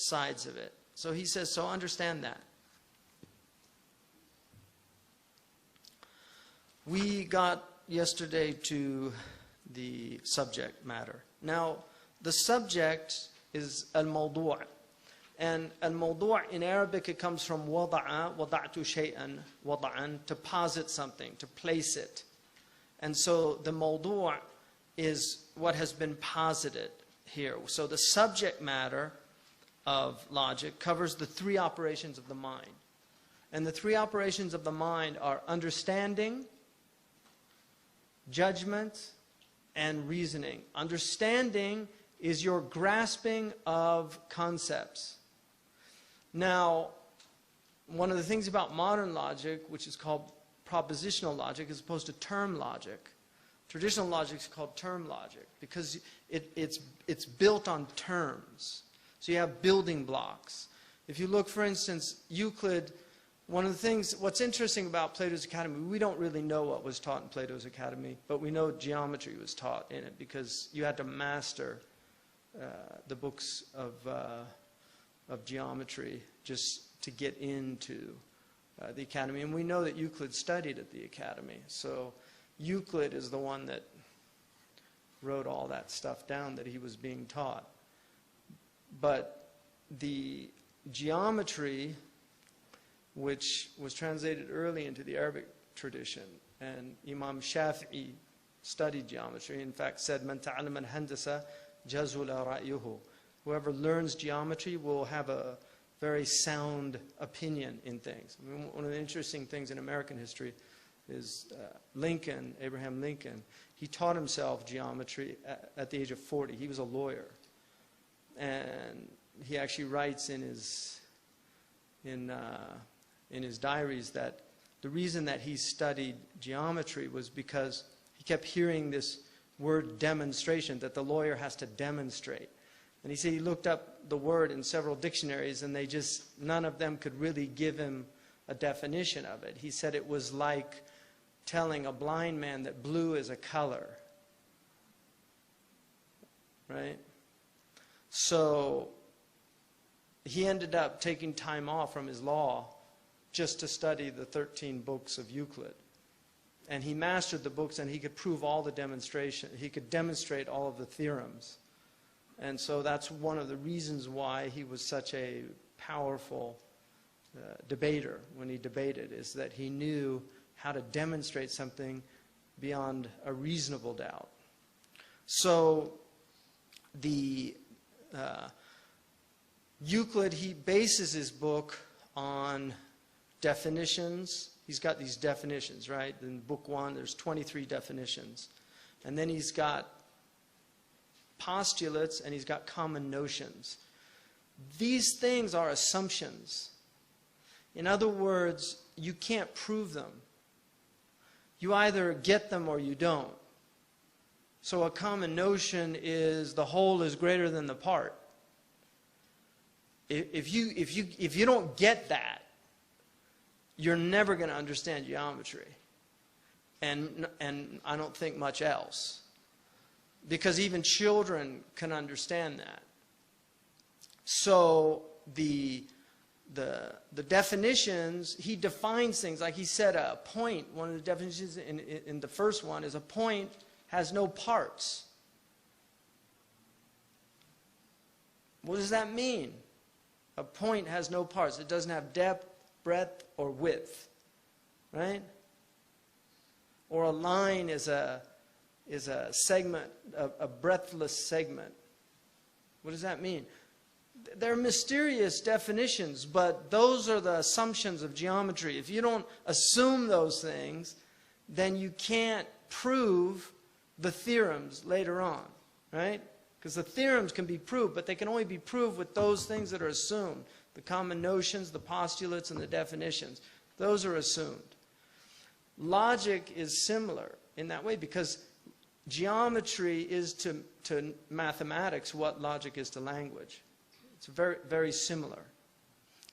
sides of it. So he says, so understand that. We got yesterday to the subject matter. Now, the subject is al-mawdu'. And al-mawdu' in Arabic, it comes from wada'a, wada'tu shay'an, wada'an, to posit something, to place it. And so the mawdu' is what has been posited here. So the subject matter of logic covers the three operations of the mind. And the three operations of the mind are understanding, judgment, and reasoning. Understanding is your grasping of concepts. Now, one of the things about modern logic, which is called propositional logic as opposed to term logic, traditional logic is called term logic because it's built on terms. So you have building blocks. If you look, for instance, Euclid, one of the things, what's interesting about Plato's Academy, we don't really know what was taught in Plato's Academy, but we know geometry was taught in it because you had to master the books of geometry just to get into the Academy. And we know that Euclid studied at the Academy. So Euclid is the one that wrote all that stuff down that he was being taught. But the geometry, which was translated early into the Arabic tradition, and Imam Shafi'i studied geometry, in fact said, "Man ta'allama al-handasa jazula ra'yuhu." Whoever learns geometry will have a very sound opinion in things. I mean, one of the interesting things in American history is Lincoln, Abraham Lincoln, he taught himself geometry at the age of 40. He was a lawyer. And he actually writes in his diaries that the reason that he studied geometry was because he kept hearing this word demonstration, that the lawyer has to demonstrate. And he said he looked up the word in several dictionaries and none of them could really give him a definition of it. He said it was like telling a blind man that blue is a color. Right? So he ended up taking time off from his law just to study the 13 books of Euclid. And he mastered the books and he could prove all the demonstration. He could demonstrate all of the theorems. And so that's one of the reasons why he was such a powerful debater when he debated, is that he knew how to demonstrate something beyond a reasonable doubt. So the Euclid, he bases his book on definitions. He's got these definitions, right? In book 1, there's 23 definitions. And then he's got postulates and he's got common notions. These things are assumptions. In other words, you can't prove them. You either get them or you don't. So a common notion is the whole is greater than the part. If you don't get that, you're never going to understand geometry. And I don't think much else. Because even children can understand that. So the definitions, he defines things. Like he said, a point, one of the definitions in the first one is a point has no parts. What does that mean? A point has no parts. It doesn't have depth, breadth, or width. Right? Or a line is a segment, a breadthless segment. What does that mean? They're mysterious definitions, but those are the assumptions of geometry. If you don't assume those things, then you can't prove the theorems later on, right? Because the theorems can be proved, but they can only be proved with those things that are assumed. The common notions, the postulates, and the definitions. Those are assumed. Logic is similar in that way because geometry is to mathematics what logic is to language. It's very, very similar.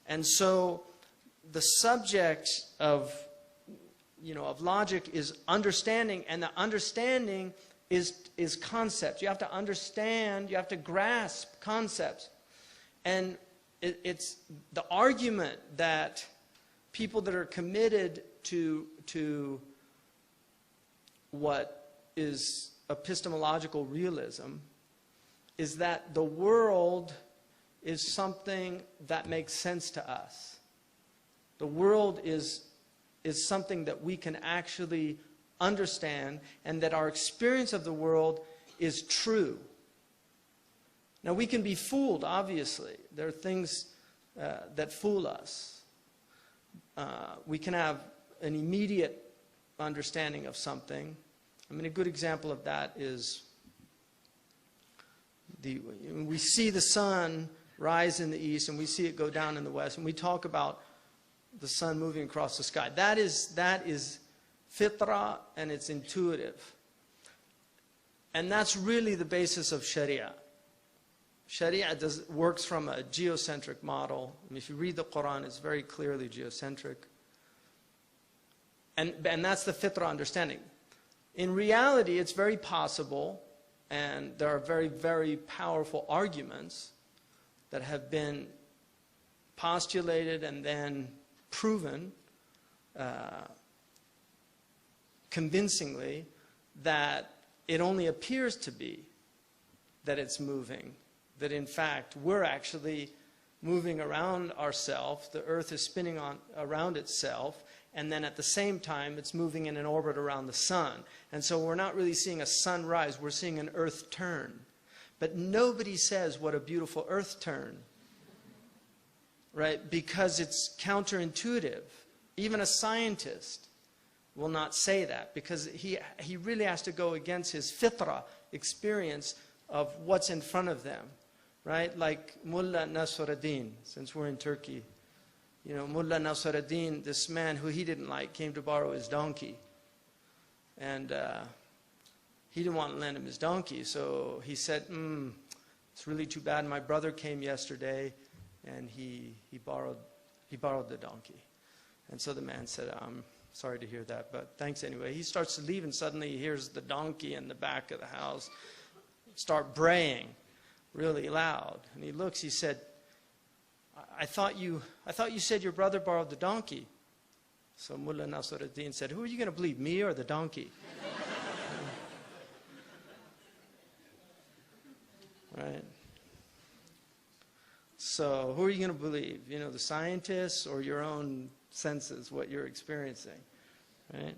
And so the subject of logic is understanding, and the understanding is concept. You have to understand, you have to grasp concepts. And it's the argument that people that are committed to what is epistemological realism is that the world is something that makes sense to us. The world is something that we can actually understand, and that our experience of the world is true. Now, we can be fooled, obviously. There are things that fool us. We can have an immediate understanding of something. I mean, a good example of that is we see the sun rise in the east and we see it go down in the west, and we talk about the sun moving across the sky. That is fitra, and it's intuitive. And that's really the basis of Sharia. Sharia works from a geocentric model. I mean, if you read the Quran, it's very clearly geocentric. And that's the fitra understanding. In reality, it's very possible, and there are very, very powerful arguments that have been postulated and then proven convincingly that it only appears to be that it's moving, that in fact we're actually moving around ourselves, the earth is spinning around itself, and then at the same time it's moving in an orbit around the sun. And so we're not really seeing a sunrise, we're seeing an earth turn. But nobody says what a beautiful earth turn, right? Because it's counterintuitive. Even a scientist will not say that, because he really has to go against his fitra experience of what's in front of them, right? Like Mullah Nasruddin, since we're in Turkey. You know, Mullah Nasruddin, this man who he didn't like, came to borrow his donkey. And he didn't want to lend him his donkey, so he said, it's really too bad. My brother came yesterday, and he borrowed the donkey. And so the man said, I'm sorry to hear that, but thanks anyway. He starts to leave, and suddenly he hears the donkey in the back of the house start braying really loud. And he looks, he said, I thought you said your brother borrowed the donkey. So Mullah Nasruddin said, who are you going to believe, me or the donkey? Right? So who are you going to believe? You know, the scientists or your own senses, what you're experiencing, right?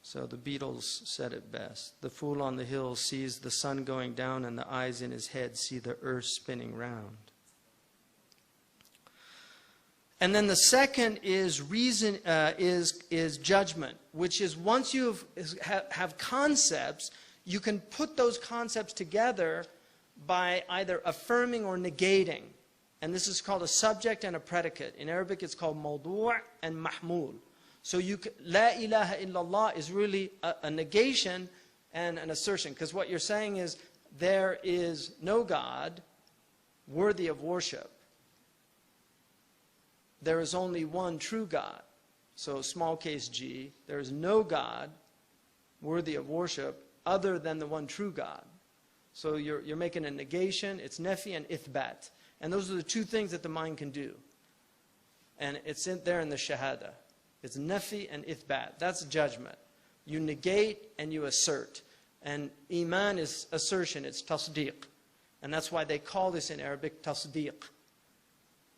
So the Beatles said it best. The fool on the hill sees the sun going down, and the eyes in his head see the earth spinning round. And then the second is reason, is judgment, which is once you have concepts, you can put those concepts together by either affirming or negating. And this is called a subject and a predicate. In Arabic, it's called mawdu' and mahmul. So la ilaha illallah is really a negation and an assertion. Because what you're saying is, there is no God worthy of worship. There is only one true God. So small case G, there is no God worthy of worship other than the one true God. So you're making a negation, it's nefi and ithbat. And those are the two things that the mind can do. And it's there in the shahada. It's nefi and ithbat. That's judgment. You negate and you assert. And iman is assertion, it's tasdeeq. And that's why they call this in Arabic tasdeeq.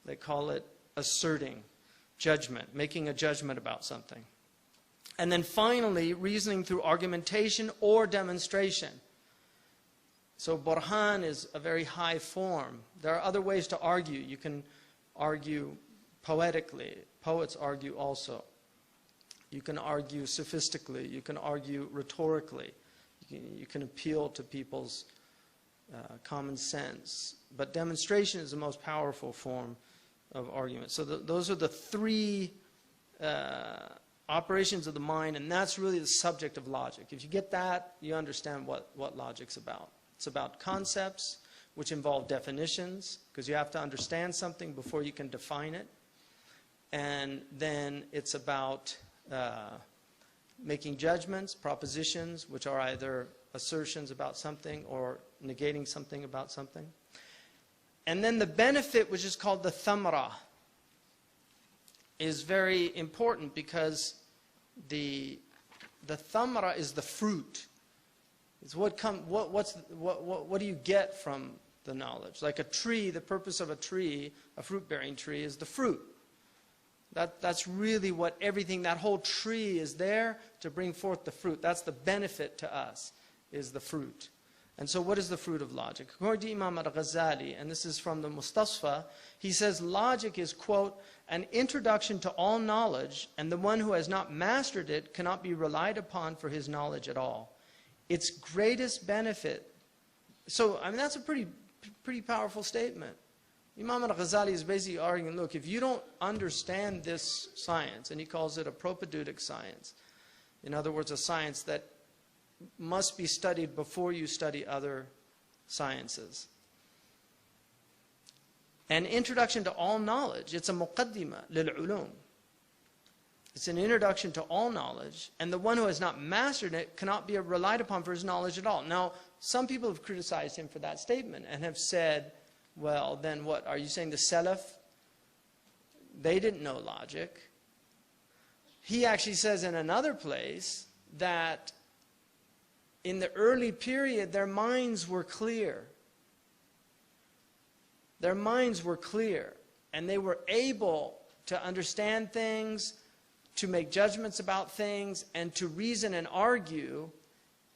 They call it asserting, judgment, making a judgment about something. And then finally, reasoning through argumentation or demonstration. So burhan is a very high form. There are other ways to argue. You can argue poetically. Poets argue also. You can argue sophistically. You can argue rhetorically. You can appeal to people's common sense. But demonstration is the most powerful form of argument. So those are the three operations of the mind, and that's really the subject of logic. If you get that, you understand what logic's about. It's about concepts, which involve definitions, because you have to understand something before you can define it. And then it's about making judgments, propositions, which are either assertions about something or negating something about something. And then the benefit, which is called the thamra, is very important because the thamra is the fruit. It's what do you get from the knowledge? Like a tree, the purpose of a tree, a fruit-bearing tree, is the fruit. That's really what everything, that whole tree is there to bring forth the fruit. That's the benefit to us, is the fruit. And so what is the fruit of logic? According to Imam Ghazali, and this is from the Mustasfa, he says logic is, quote, an introduction to all knowledge, and the one who has not mastered it cannot be relied upon for his knowledge at all. Its greatest benefit. So, I mean, that's a pretty powerful statement. Imam al-Ghazali is basically arguing, look, if you don't understand this science, and he calls it a propedeutic science, in other words, a science that must be studied before you study other sciences. An introduction to all knowledge, it's a muqaddima lil-ulum. It's an introduction to all knowledge, and the one who has not mastered it cannot be relied upon for his knowledge at all. Now, some people have criticized him for that statement and have said, well, then what? Are you saying the Salaf, they didn't know logic? He actually says in another place that in the early period, their minds were clear. Their minds were clear, and they were able to understand things, to make judgments about things, and to reason and argue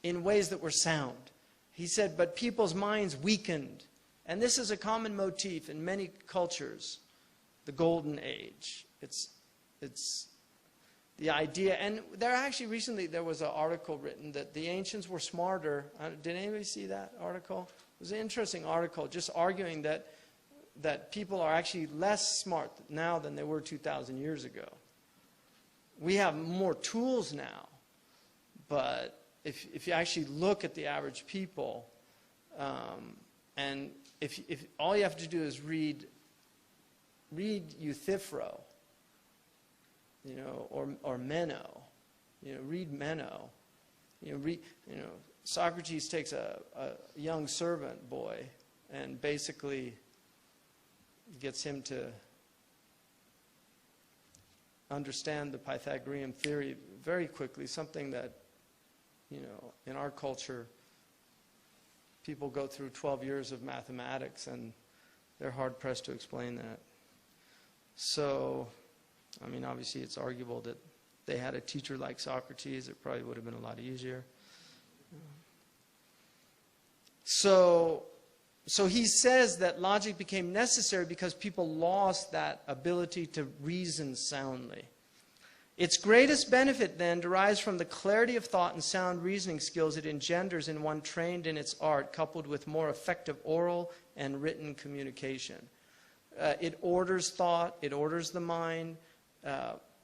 in ways that were sound. He said, but people's minds weakened. And this is a common motif in many cultures, the golden age. It's the idea, and recently there was an article written that the ancients were smarter. Did anybody see that article? It was an interesting article just arguing that people are actually less smart now than they were 2,000 years ago. We have more tools now, but if you actually look at the average people, and if all you have to do is read Euthyphro, you know, or Meno, you know, read Meno, Socrates takes a young servant boy and basically gets him to understand the Pythagorean theory very quickly, something that, you know, in our culture, people go through 12 years of mathematics and they're hard-pressed to explain that. So, I mean, obviously it's arguable that they had a teacher like Socrates, it probably would have been a lot easier. So he says that logic became necessary because people lost that ability to reason soundly. Its greatest benefit, then, derives from the clarity of thought and sound reasoning skills it engenders in one trained in its art, coupled with more effective oral and written communication. It orders thought, it orders the mind.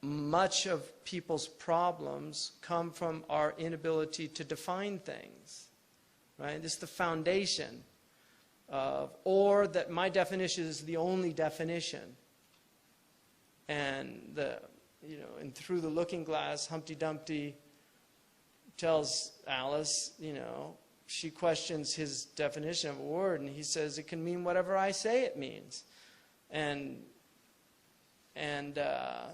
Much of people's problems come from our inability to define things. Right? This is the foundation of, or that my definition is the only definition. And and through the looking glass, Humpty Dumpty tells Alice, she questions his definition of a word, and he says it can mean whatever I say it means. And the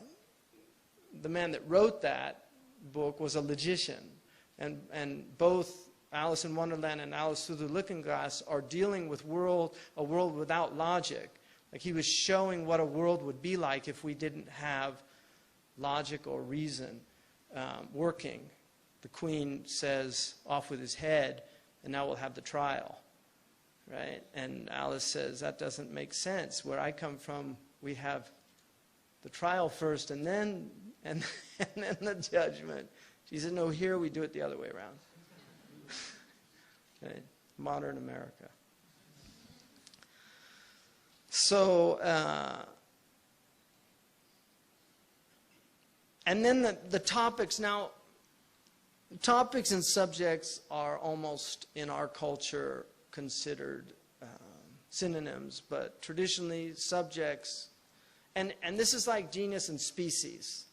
man that wrote that book was a logician. And both Alice in Wonderland and Alice Through the Looking Glass are dealing with a world without logic. Like he was showing what a world would be like if we didn't have logic or reason working. The queen says, off with his head, and now we'll have the trial. Right? And Alice says, that doesn't make sense. Where I come from, we have the trial first and then the judgment. She said, no, here we do it the other way around. Okay? Modern America. So, and then the topics. Now, topics and subjects are almost, in our culture, considered synonyms, but traditionally subjects, and this is like genus and species.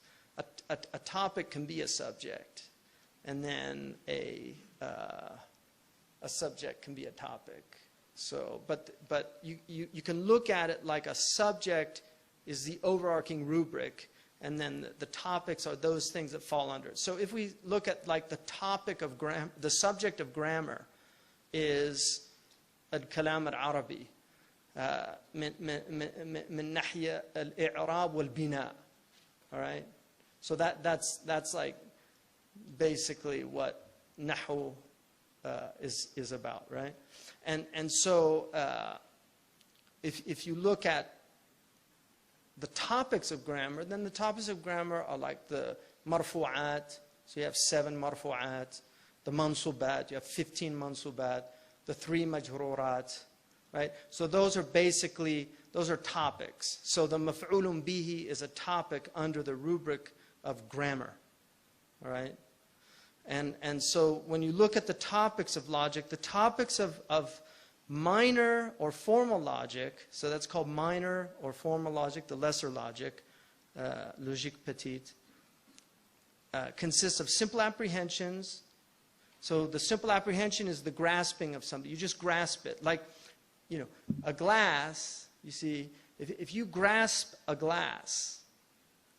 A topic can be a subject, and then a subject can be a topic. So, but you can look at it like a subject is the overarching rubric, and then the topics are those things that fall under it. So if we look at like the topic of the subject of grammar is al-kalam al-Arabi min nahya al-i'rab wal-bina. All right? So that's like basically what nahu is about, right? And so if you look at the topics of grammar, then the topics of grammar are like the marfu'at, so you have 7 marfu'at, the mansubat, you have 15 mansubat, the 3 majrurat, right? So those are basically, those are topics. So the maf'ulun bihi is a topic under the rubric of grammar, all right? And so when you look at the topics of logic, the topics of minor or formal logic, so that's called minor or formal logic, the lesser logic, logique petite, consists of simple apprehensions. So the simple apprehension is the grasping of something. You just grasp it. Like, you know, a glass, you see, if you grasp a glass,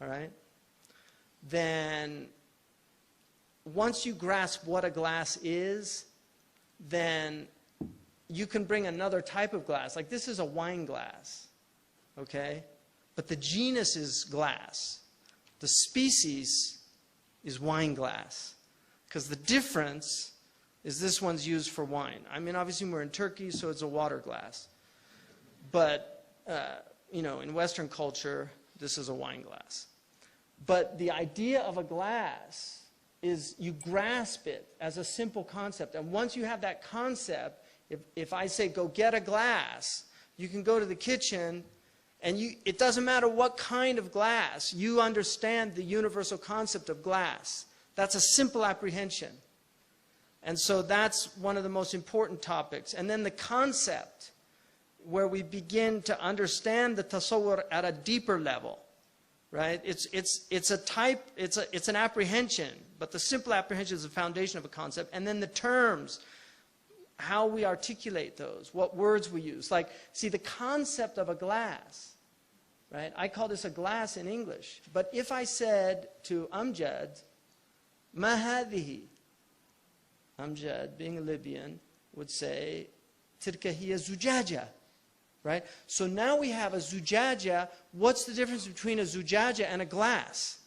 all right, then once you grasp what a glass is, then you can bring another type of glass. Like this is a wine glass, okay? But the genus is glass. The species is wine glass. Because the difference is this one's used for wine. I mean, obviously we're in Turkey, so it's a water glass. But, you know, in Western culture, this is a wine glass. But the idea of a glass is you grasp it as a simple concept. And once you have that concept, if I say, go get a glass, you can go to the kitchen, and it doesn't matter what kind of glass, you understand the universal concept of glass. That's a simple apprehension. And so that's one of the most important topics. And then the concept, where we begin to understand the tasawwur at a deeper level, right? It's an apprehension, but the simple apprehension is the foundation of a concept. And then the terms, how we articulate those, what words we use. Like, see, the concept of a glass, right? I call this a glass in English. But if I said to Amjad, ma hadhihi, Amjad, being a Libyan, would say, tilka hiya zujaja, right? So now we have a zujaja. What's the difference between a zujaja and a glass?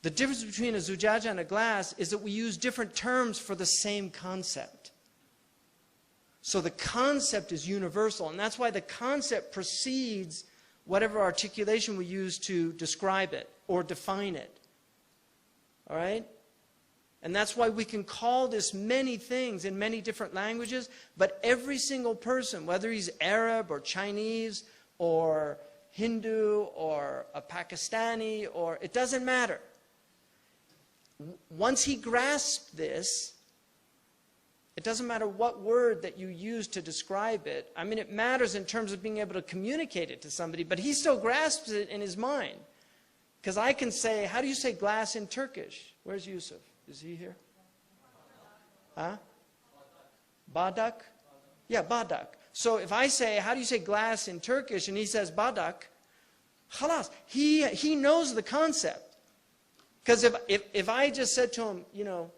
The difference between a zujaja and a glass is that we use different terms for the same concept. So the concept is universal, and that's why the concept precedes whatever articulation we use to describe it or define it. All right? And that's why we can call this many things in many different languages, but every single person, whether he's Arab or Chinese or Hindu or a Pakistani, or it doesn't matter. Once he grasps this, it doesn't matter what word that you use to describe it. I mean, it matters in terms of being able to communicate it to somebody, but he still grasps it in his mind. Because I can say, how do you say glass in Turkish? Where's Yusuf? Is he here? Huh? Badak? Yeah, badak. So if I say, how do you say glass in Turkish? And he says badak, khalas, he knows the concept. Because if I just said to him, you know,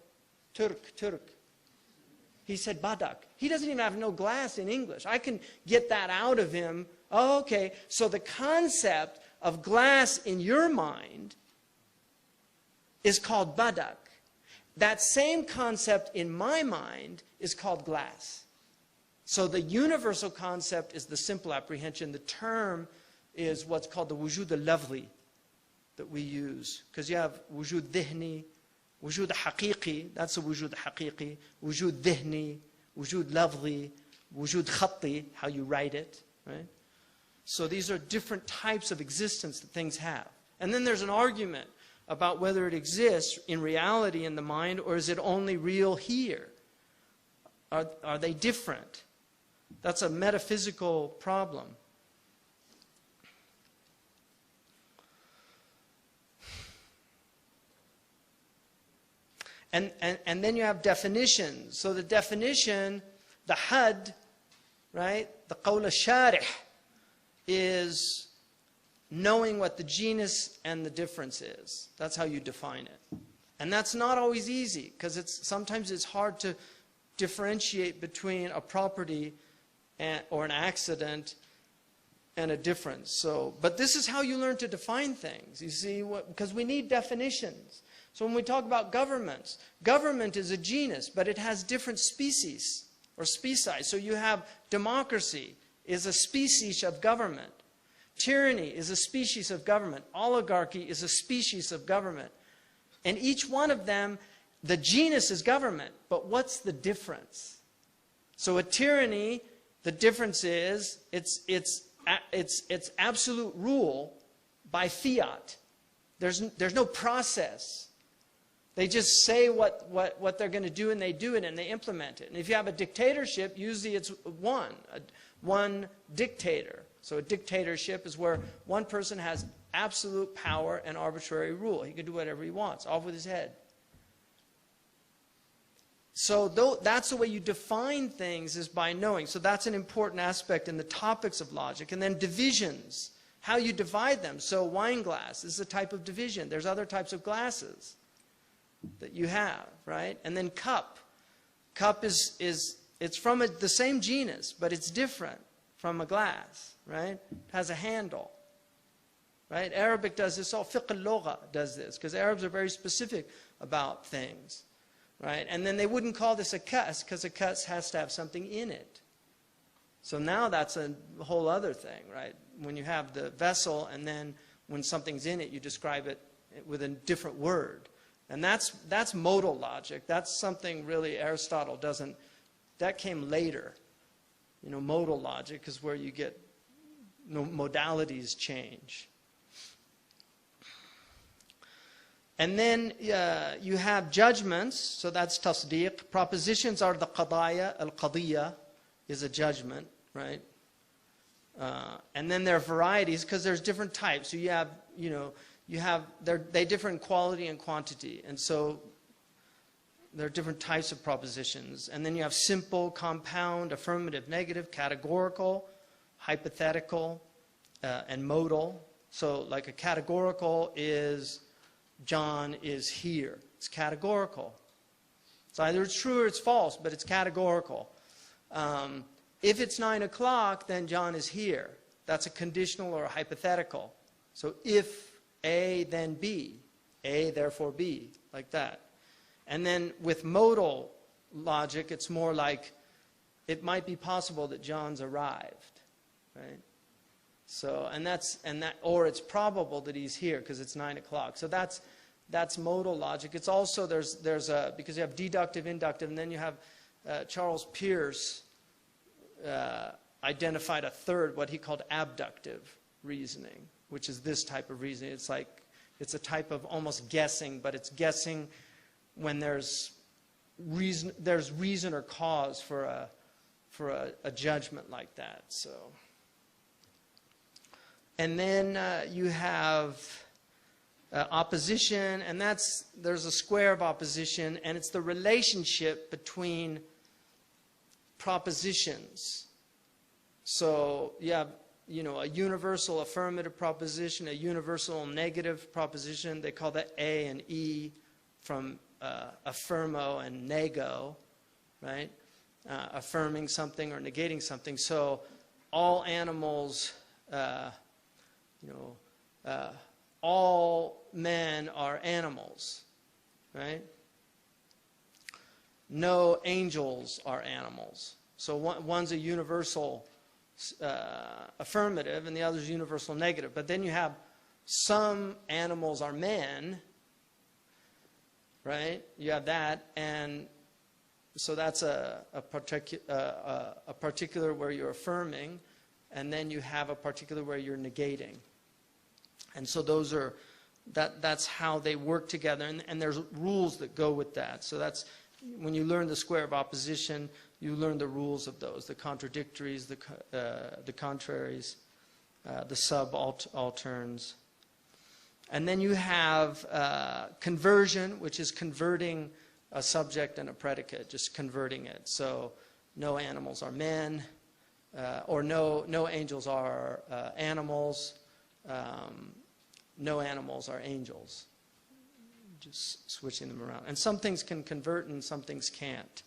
Turk, he said badak. He doesn't even have no glass in English. I can get that out of him. Oh, okay. So the concept of glass in your mind is called badak. That same concept in my mind is called glass. So the universal concept is the simple apprehension. The term is what's called the wujud al-lafzi that we use. Because you have wujud dhihni, wujud haqiqi, that's a wujud haqiqi, wujud dhihni, wujud lafzi, wujud khatti, how you write it, right? So these are different types of existence that things have. And then there's an argument about whether it exists in reality in the mind, or is it only real here? Are they different? That's a metaphysical problem. And then you have definitions. So the definition, the had, right? The qawl al-sharih is knowing what the genus and the difference is. That's how you define it. And that's not always easy, because sometimes it's hard to differentiate between a property or an accident and a difference. So, but this is how you learn to define things, you see, because we need definitions. So when we talk about governments, government is a genus, but it has different species or speci. So you have democracy is a species of government. Tyranny is a species of government. Oligarchy is a species of government. And each one of them, the genus is government, but what's the difference? So a tyranny, the difference is it's absolute rule by fiat. There's no process. They just say what they're going to do, and they do it, and they implement it. And if you have a dictatorship, usually it's one dictator. So a dictatorship is where one person has absolute power and arbitrary rule. He can do whatever he wants, off with his head. So that's the way you define things, is by knowing. So that's an important aspect in the topics of logic. And then divisions, how you divide them. So wine glass is a type of division. There's other types of glasses that you have, right? And then cup. Cup it's from the same genus, but it's different from a glass, right? It has a handle, right? Arabic does this. All fiqh al-lugha does this, because Arabs are very specific about things, right? And then they wouldn't call this a kas, because a kas has to have something in it. So now that's a whole other thing, right? When you have the vessel, and then when something's in it, you describe it with a different word. And that's modal logic. That's something really Aristotle doesn't, that came later. You know, modal logic is where you get, you know, modalities change. And then you have judgments, so that's tasdeeq. Propositions are the qadaya. Al-qadiyya is a judgment, right? And then there are varieties, because there's different types. So you have, you know, they differ in quality and quantity. And so there are different types of propositions. And then you have simple, compound, affirmative, negative, categorical, hypothetical, and modal. So like a categorical is, John is here. It's categorical. It's either true or it's false, but it's categorical. If it's 9 o'clock, then John is here. That's a conditional or a hypothetical. So if A, then B. A, therefore B, like that. And then with modal logic, it's more like it might be possible that John's arrived, right? So, or it's probable that he's here because it's 9 o'clock. So that's modal logic. It's also, because you have deductive, inductive, and then you have Charles Peirce identified a third, what he called abductive reasoning, which is this type of reasoning. It's like, it's a type of almost guessing, but it's guessing when there's reason or cause for a judgment like that. So, and then you have opposition, and there's a square of opposition, and it's the relationship between propositions. So you have, you know, a universal affirmative proposition, a universal negative proposition. They call that A and E, from affirmo and nego, right? Affirming something or negating something. So all animals, all men are animals, right? No angels are animals. So one's a universal affirmative, and the other's universal negative. But then you have some animals are men, right? You have that, and so that's a particular where you're affirming, and then you have a particular where you're negating. And so those are, that's how they work together, and there's rules that go with that. So that's, when you learn the square of opposition, you learn the rules of those, the contradictories, the contraries, the subalterns. And then you have conversion, which is converting a subject and a predicate, just converting it. So no animals are men, or no angels are animals, no animals are angels. Just switching them around. And some things can convert and some things can't.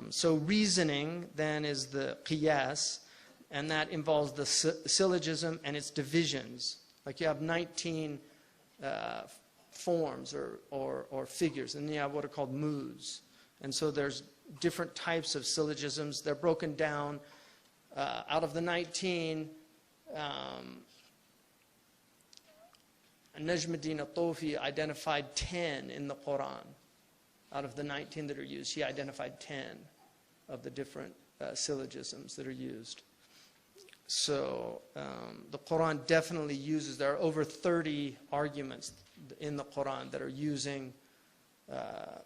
So reasoning then is the qiyas, and that involves the syllogism and its divisions. Like you have 19 forms or figures, and then you have what are called moods. And so there's different types of syllogisms. They're broken down out of the 19. Najmuddin al-Tufi identified 10 in the Quran. Out of the 19 that are used, he identified 10 of the different syllogisms that are used. So the Quran definitely uses, there are over 30 arguments in the Quran that are using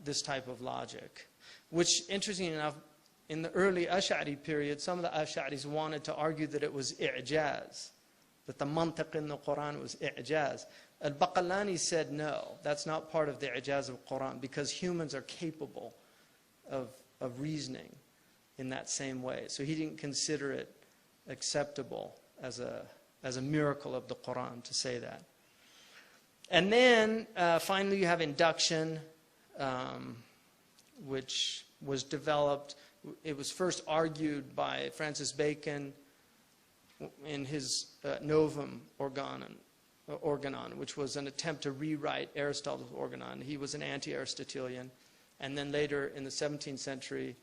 this type of logic. Which, interestingly enough, in the early Ash'ari period, some of the Ash'aris wanted to argue that it was i'jaz, that the mantiq in the Quran was i'jaz. Al-Baqallani said no, that's not part of the i'jaz of the Quran, because humans are capable of reasoning in that same way. So he didn't consider it acceptable as a miracle of the Quran to say that. And then finally you have induction, which was developed. It was first argued by Francis Bacon in his Novum Organon, which was an attempt to rewrite Aristotle's Organon. He was an anti-Aristotelian. And then later in the 17th century,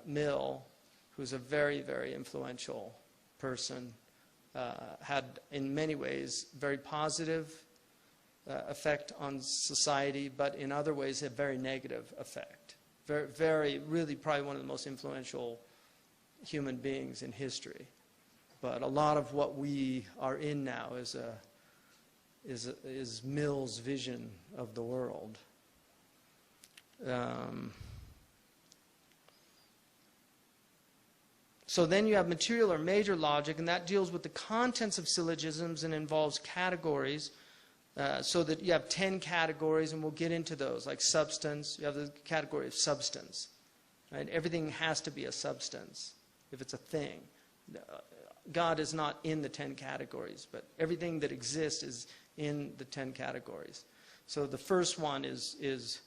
Mill, who's a very, very influential person, had in many ways very positive effect on society, but in other ways a very negative effect. Really probably one of the most influential human beings in history. But a lot of what we are in now is Mill's vision of the world. So then you have material or major logic, and that deals with the contents of syllogisms and involves categories, so that you have 10 categories, and we'll get into those, like substance. You have the category of substance. Right? Everything has to be a substance if it's a thing. God is not in the 10 categories, but everything that exists is in the 10 categories. So the first one is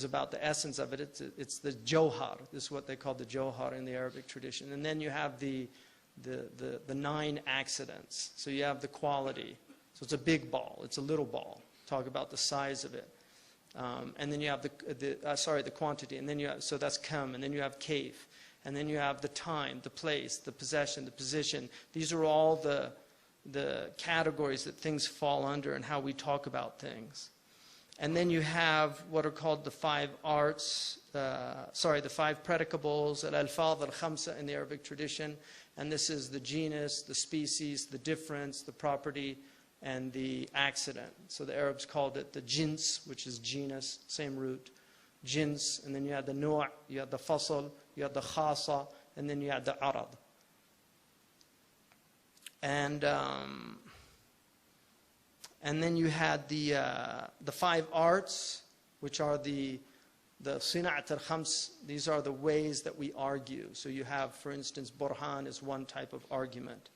about the essence of it. It's the johar. This is what they call the johar in the Arabic tradition. And then you have the 9 accidents. So you have the quality. So it's a big ball. It's a little ball. Talk about the size of it. And then you have the quantity. And then you have, so that's kam. And then you have kayf. And then you have the time, the place, the possession, the position. These are all the categories that things fall under and how we talk about things. And then you have what are called the 5 arts, the 5 predicables, al-alfaz al-khamsa in the Arabic tradition. And this is the genus, the species, the difference, the property, and the accident. So the Arabs called it the jins, which is genus, same root, jins. And then you have the nu', you have the fasl, you have the khasa, and then you have the arad. And then you had the 5 arts, which are the sina'at al-khams. These are the ways that we argue. So you have, for instance, burhan is one type of argument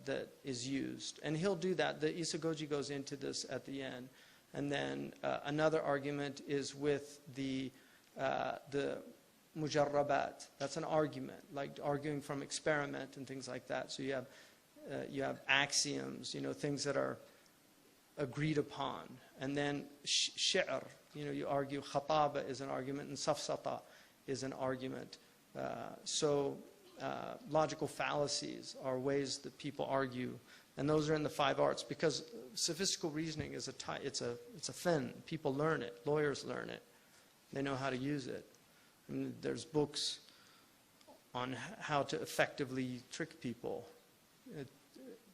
that is used. And he'll do that. The ISAGOGE goes into this at the end. And then another argument is with the mujarrabat. That's an argument, like arguing from experiment and things like that. So you have axioms, things that are agreed upon. And then shi'r, you argue khataba is an argument, and safsata is an argument. Logical fallacies are ways that people argue, and those are in the 5 arts, because sophistical reasoning is it's a fin. People learn it. Lawyers learn it. They know how to use it. And there's books on how to effectively trick people.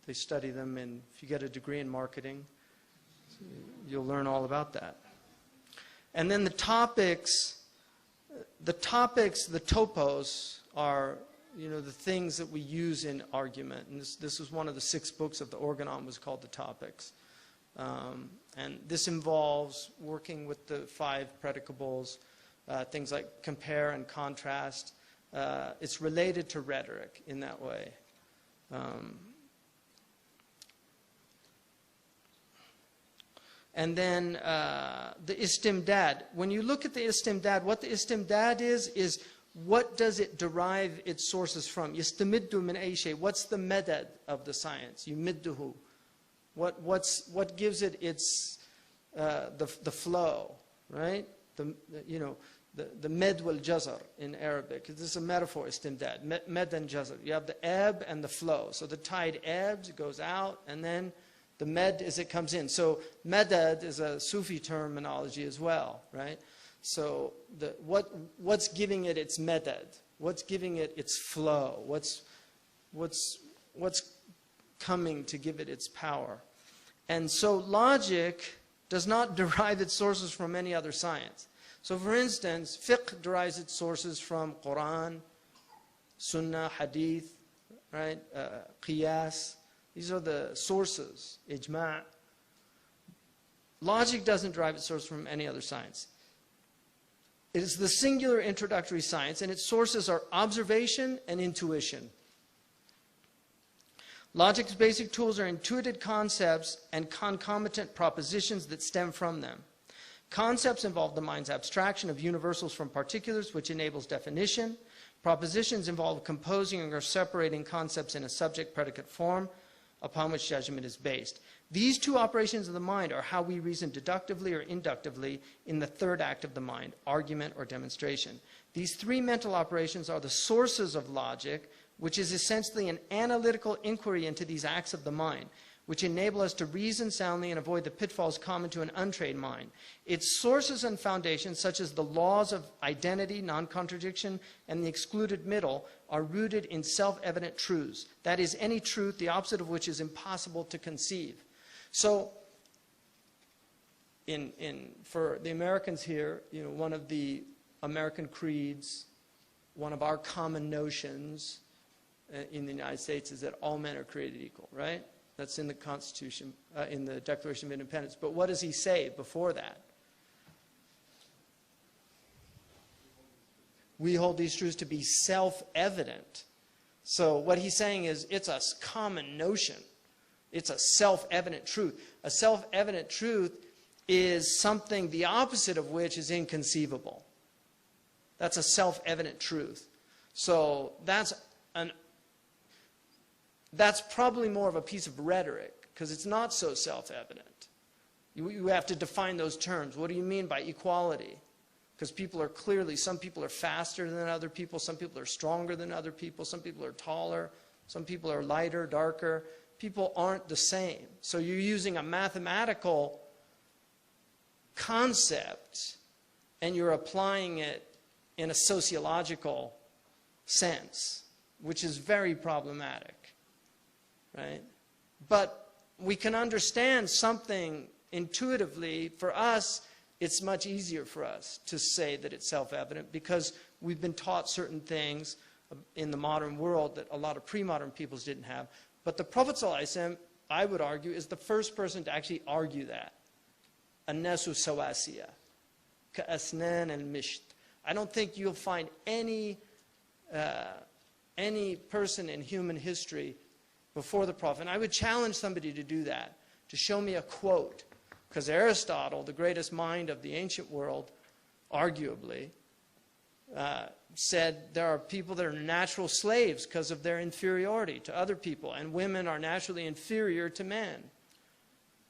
They study them, and if you get a degree in marketing, you'll learn all about that. And then the topics, the topos are, the things that we use in argument. And this was one of the 6 books of the Organon, was called the Topics. And this involves working with the 5 predicables, things like compare and contrast, it's related to rhetoric in that way. And then the istimdad. When you look at the istimdad, what the istimdad is what does it derive its sources from? Yastamiddu min ay shay. What's the medad of the science? Yumidduhu. What gives it its the flow, right? The med wal jazr in Arabic. This is a metaphor, istimdad. Med and jazr. You have the ebb and the flow. So the tide ebbs, it goes out, and then the med as it comes in. So medad is a Sufi terminology as well, right? So what's giving it its medad? What's giving it its flow? What's coming to give it its power? And so logic does not derive its sources from any other science. So for instance, fiqh derives its sources from Quran, Sunnah, Hadith, right? Qiyas. These are the sources, ijma'. Logic doesn't derive its source from any other science. It is the singular introductory science, and its sources are observation and intuition. Logic's basic tools are intuited concepts and concomitant propositions that stem from them. Concepts involve the mind's abstraction of universals from particulars, which enables definition. Propositions involve composing or separating concepts in a subject-predicate form upon which judgment is based. These two operations of the mind are how we reason deductively or inductively in the third act of the mind, argument or demonstration. These three mental operations are the sources of logic, which is essentially an analytical inquiry into these acts of the mind, which enable us to reason soundly and avoid the pitfalls common to an untrained mind. Its sources and foundations, such as the laws of identity, non-contradiction, and the excluded middle, are rooted in self-evident truths. That is, any truth, the opposite of which is impossible to conceive. So, for the Americans here, one of the American creeds, one of our common notions in the United States is that all men are created equal, right? That's in the Constitution, in the Declaration of Independence. But what does he say before that? We hold these truths to be self-evident. So what he's saying is it's a common notion. It's a self-evident truth. A self-evident truth is something the opposite of which is inconceivable. That's a self-evident truth. So that's probably more of a piece of rhetoric, because it's not so self-evident. You have to define those terms. What do you mean by equality? Because some people are faster than other people, some people are stronger than other people, some people are taller, some people are lighter, darker. People aren't the same. So you're using a mathematical concept and you're applying it in a sociological sense, which is very problematic, right? But we can understand something intuitively. For us, it's much easier for us to say that it's self-evident because we've been taught certain things in the modern world that a lot of pre-modern peoples didn't have. But the Prophet ﷺ, I would argue, is the first person to actually argue that. An-nasu sawasiya, ka-asnan al-misht. I don't think you'll find any person in human history before the Prophet. And I would challenge somebody to do that, to show me a quote. Because Aristotle, the greatest mind of the ancient world, arguably, said there are people that are natural slaves because of their inferiority to other people, and women are naturally inferior to men.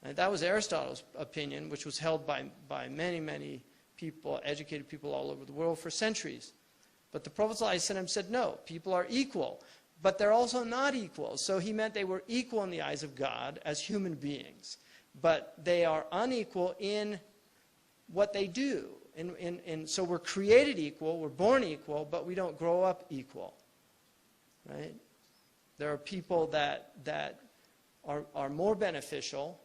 And that was Aristotle's opinion, which was held by many, many people, educated people all over the world for centuries. But the Prophet ﷺ said, no, people are equal, but they're also not equal. So he meant they were equal in the eyes of God as human beings, but they are unequal in what they do. So we're created equal, we're born equal, but we don't grow up equal, right? There are people that are more beneficial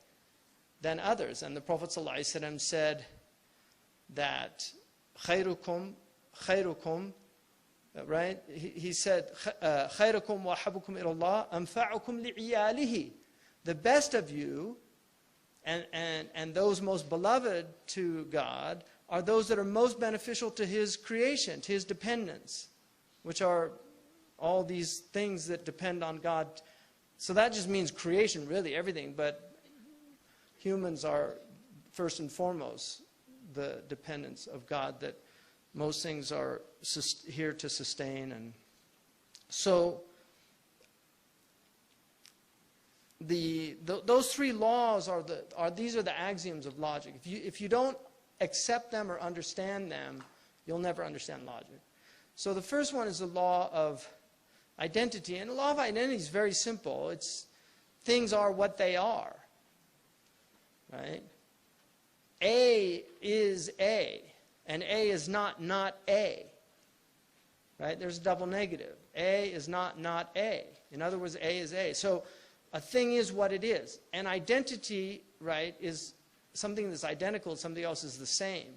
than others. And the Prophet ﷺ said that khayrukum, right? He said, khayrukum wa habukum ilallah anfa'ukum li'iyalihi. The best of you and those most beloved to God are those that are most beneficial to His creation, to His dependents. which are all these things that depend on God. So that just means creation, really, everything. But humans are, first and foremost, the dependence of God, that most things are here to sustain. And so those three laws these are the axioms of logic. If you don't accept them or understand them, you'll never understand logic. So the first one is the law of identity. And the law of identity is very simple. It's things are what they are. Right? A is A. And A is not A. Right? There's a double negative. A is not A. In other words, A is A. So a thing is what it is. And identity, right, is something that's identical to something else is the same.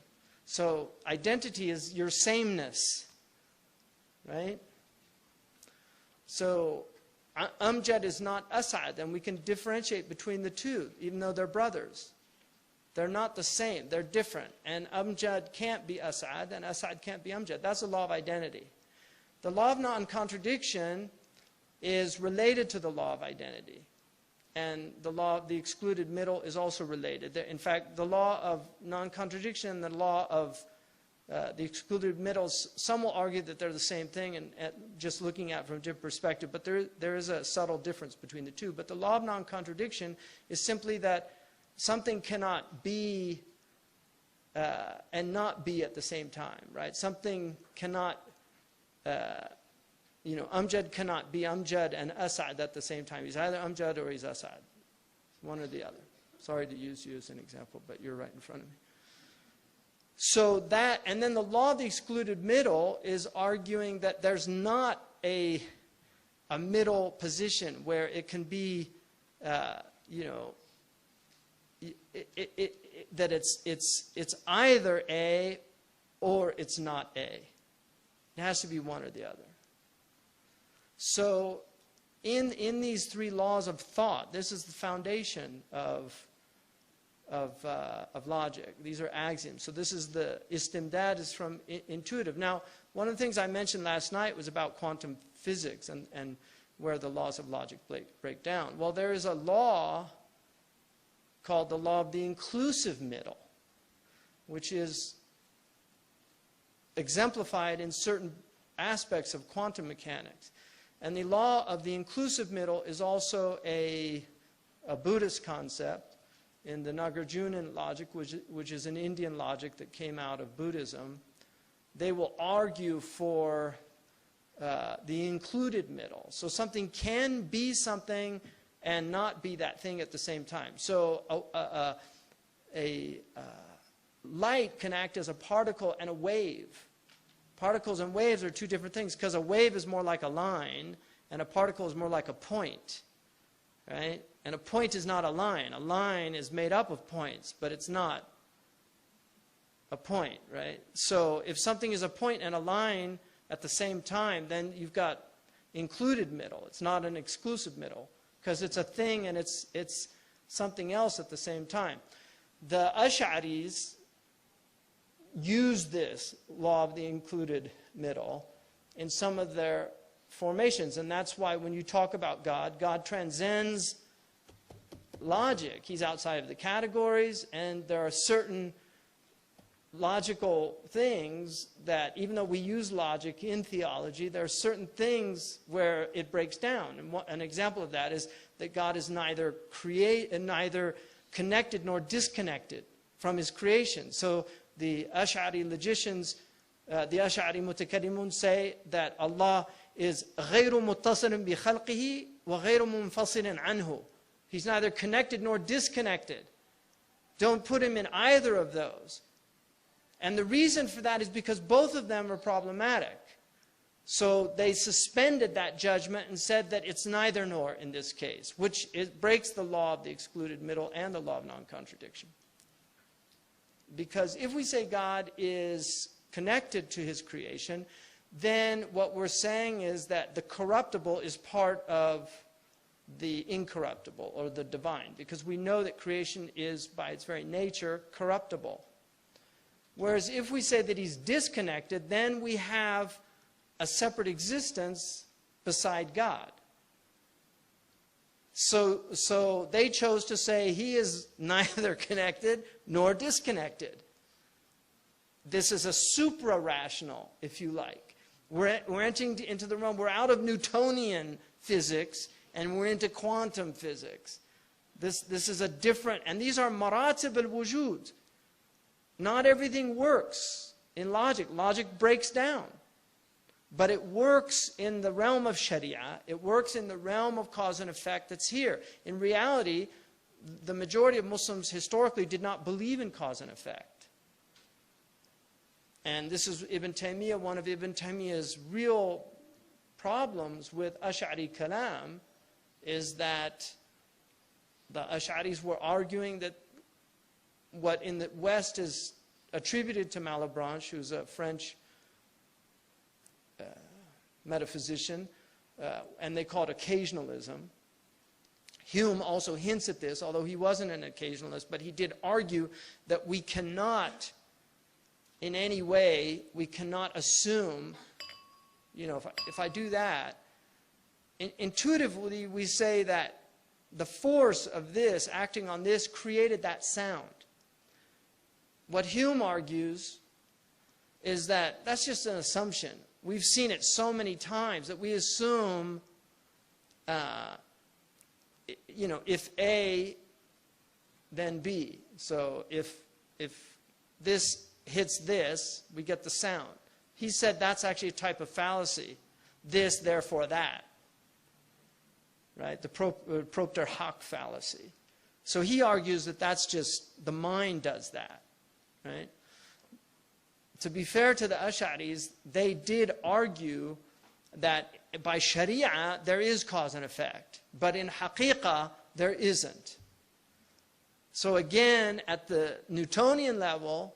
So identity is your sameness. Right? So Amjad is not Asad, and we can differentiate between the two, even though they're brothers. They're not the same. They're different. And Amjad can't be Asad, and Asad can't be Amjad. That's the law of identity. The law of non-contradiction is related to the law of identity. And the law of the excluded middle is also related. In fact, the law of non-contradiction and the law of the excluded middles, some will argue that they're the same thing, and just looking at it from a different perspective, but there is a subtle difference between the two. But the law of non-contradiction is simply that something cannot be and not be at the same time, right? Something cannot, Amjad cannot be Amjad and Asad at the same time. He's either Amjad or he's Asad, one or the other. Sorry to use you as an example, but you're right in front of me. So that, and then the law of the excluded middle is arguing that there's not a middle position where it can be, that it's either A or it's not A. It has to be one or the other. So in these three laws of thought, this is the foundation of logic. These are axioms. So this is the istimdad is from intuitive. Now, one of the things I mentioned last night was about quantum physics and where the laws of logic break down. Well, there is a law called the law of the inclusive middle, which is exemplified in certain aspects of quantum mechanics. And the law of the inclusive middle is also a Buddhist concept in the Nagarjunan logic, which is an Indian logic that came out of Buddhism. They will argue for the included middle. So something can be something and not be that thing at the same time. So a light can act as a particle and a wave. Particles and waves are two different things, because a wave is more like a line and a particle is more like a point, right? And a point is not a line. A line is made up of points, but it's not a point, right? So if something is a point and a line at the same time, then you've got included middle. It's not an exclusive middle, because it's a thing and it's something else at the same time. The Ash'aris use this law of the included middle in some of their formations, and that's why when you talk about God, God transcends logic. He's outside of the categories, and there are certain logical things that, even though we use logic in theology, there are certain things where it breaks down. And an example of that is that God is neither connected nor disconnected from his creation. So the Ash'ari logicians, the Ash'ari mutakallimun say that Allah is غَيْرُ مُتَّصِلٍ بِخَلْقِهِ وَغَيْرُ مُنْفَصِلٍ عَنْهُ. He's neither connected nor disconnected. Don't put him in either of those. And the reason for that is because both of them are problematic. So they suspended that judgment and said that it's neither nor in this case, which breaks the law of the excluded middle and the law of non-contradiction. Because if we say God is connected to his creation, then what we're saying is that the corruptible is part of the incorruptible or the divine, because we know that creation is by its very nature corruptible. Whereas if we say that he's disconnected, then we have a separate existence beside God. So they chose to say he is neither connected nor disconnected. This is a supra-rational, if you like. We're entering into the realm, we're out of Newtonian physics and we're into quantum physics. This is a different, and these are maratib al-wujud. Not everything works in logic. Logic breaks down. But it works in the realm of Sharia. It works in the realm of cause and effect that's here. In reality, the majority of Muslims historically did not believe in cause and effect. And this is Ibn Taymiyyah, one of Ibn Taymiyyah's real problems with Ash'ari Kalam is that the Ash'aris were arguing that what in the West is attributed to Malebranche, who's a French metaphysician, and they call it occasionalism. Hume also hints at this, although he wasn't an occasionalist, but he did argue that we cannot, in any way, we cannot assume, you know, if I do that, intuitively we say that the force of this, acting on this, created that sound. What Hume argues is that that's just an assumption. We've seen it so many times that we assume, you know, if A, then B. So if this hits this, we get the sound. He said that's actually a type of fallacy. This, therefore that. Right? The propter hoc fallacy. So he argues that that's just, the mind does that. Right? To be fair to the Ash'aris, they did argue that by Sharia there is cause and effect, but in Haqiqah there isn't. So again, at the Newtonian level,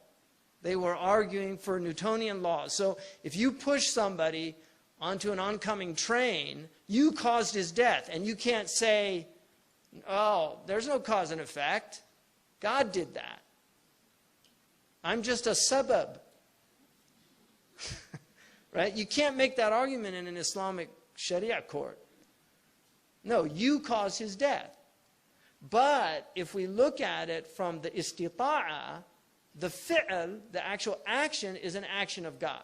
they were arguing for Newtonian laws. So if you push somebody onto an oncoming train, you caused his death, and you can't say, oh, there's no cause and effect. God did that. I'm just a sabab. Right? You can't make that argument in an Islamic Sharia court. No, you caused his death. But if we look at it from the istita'a, the fi'l, the actual action, is an action of God.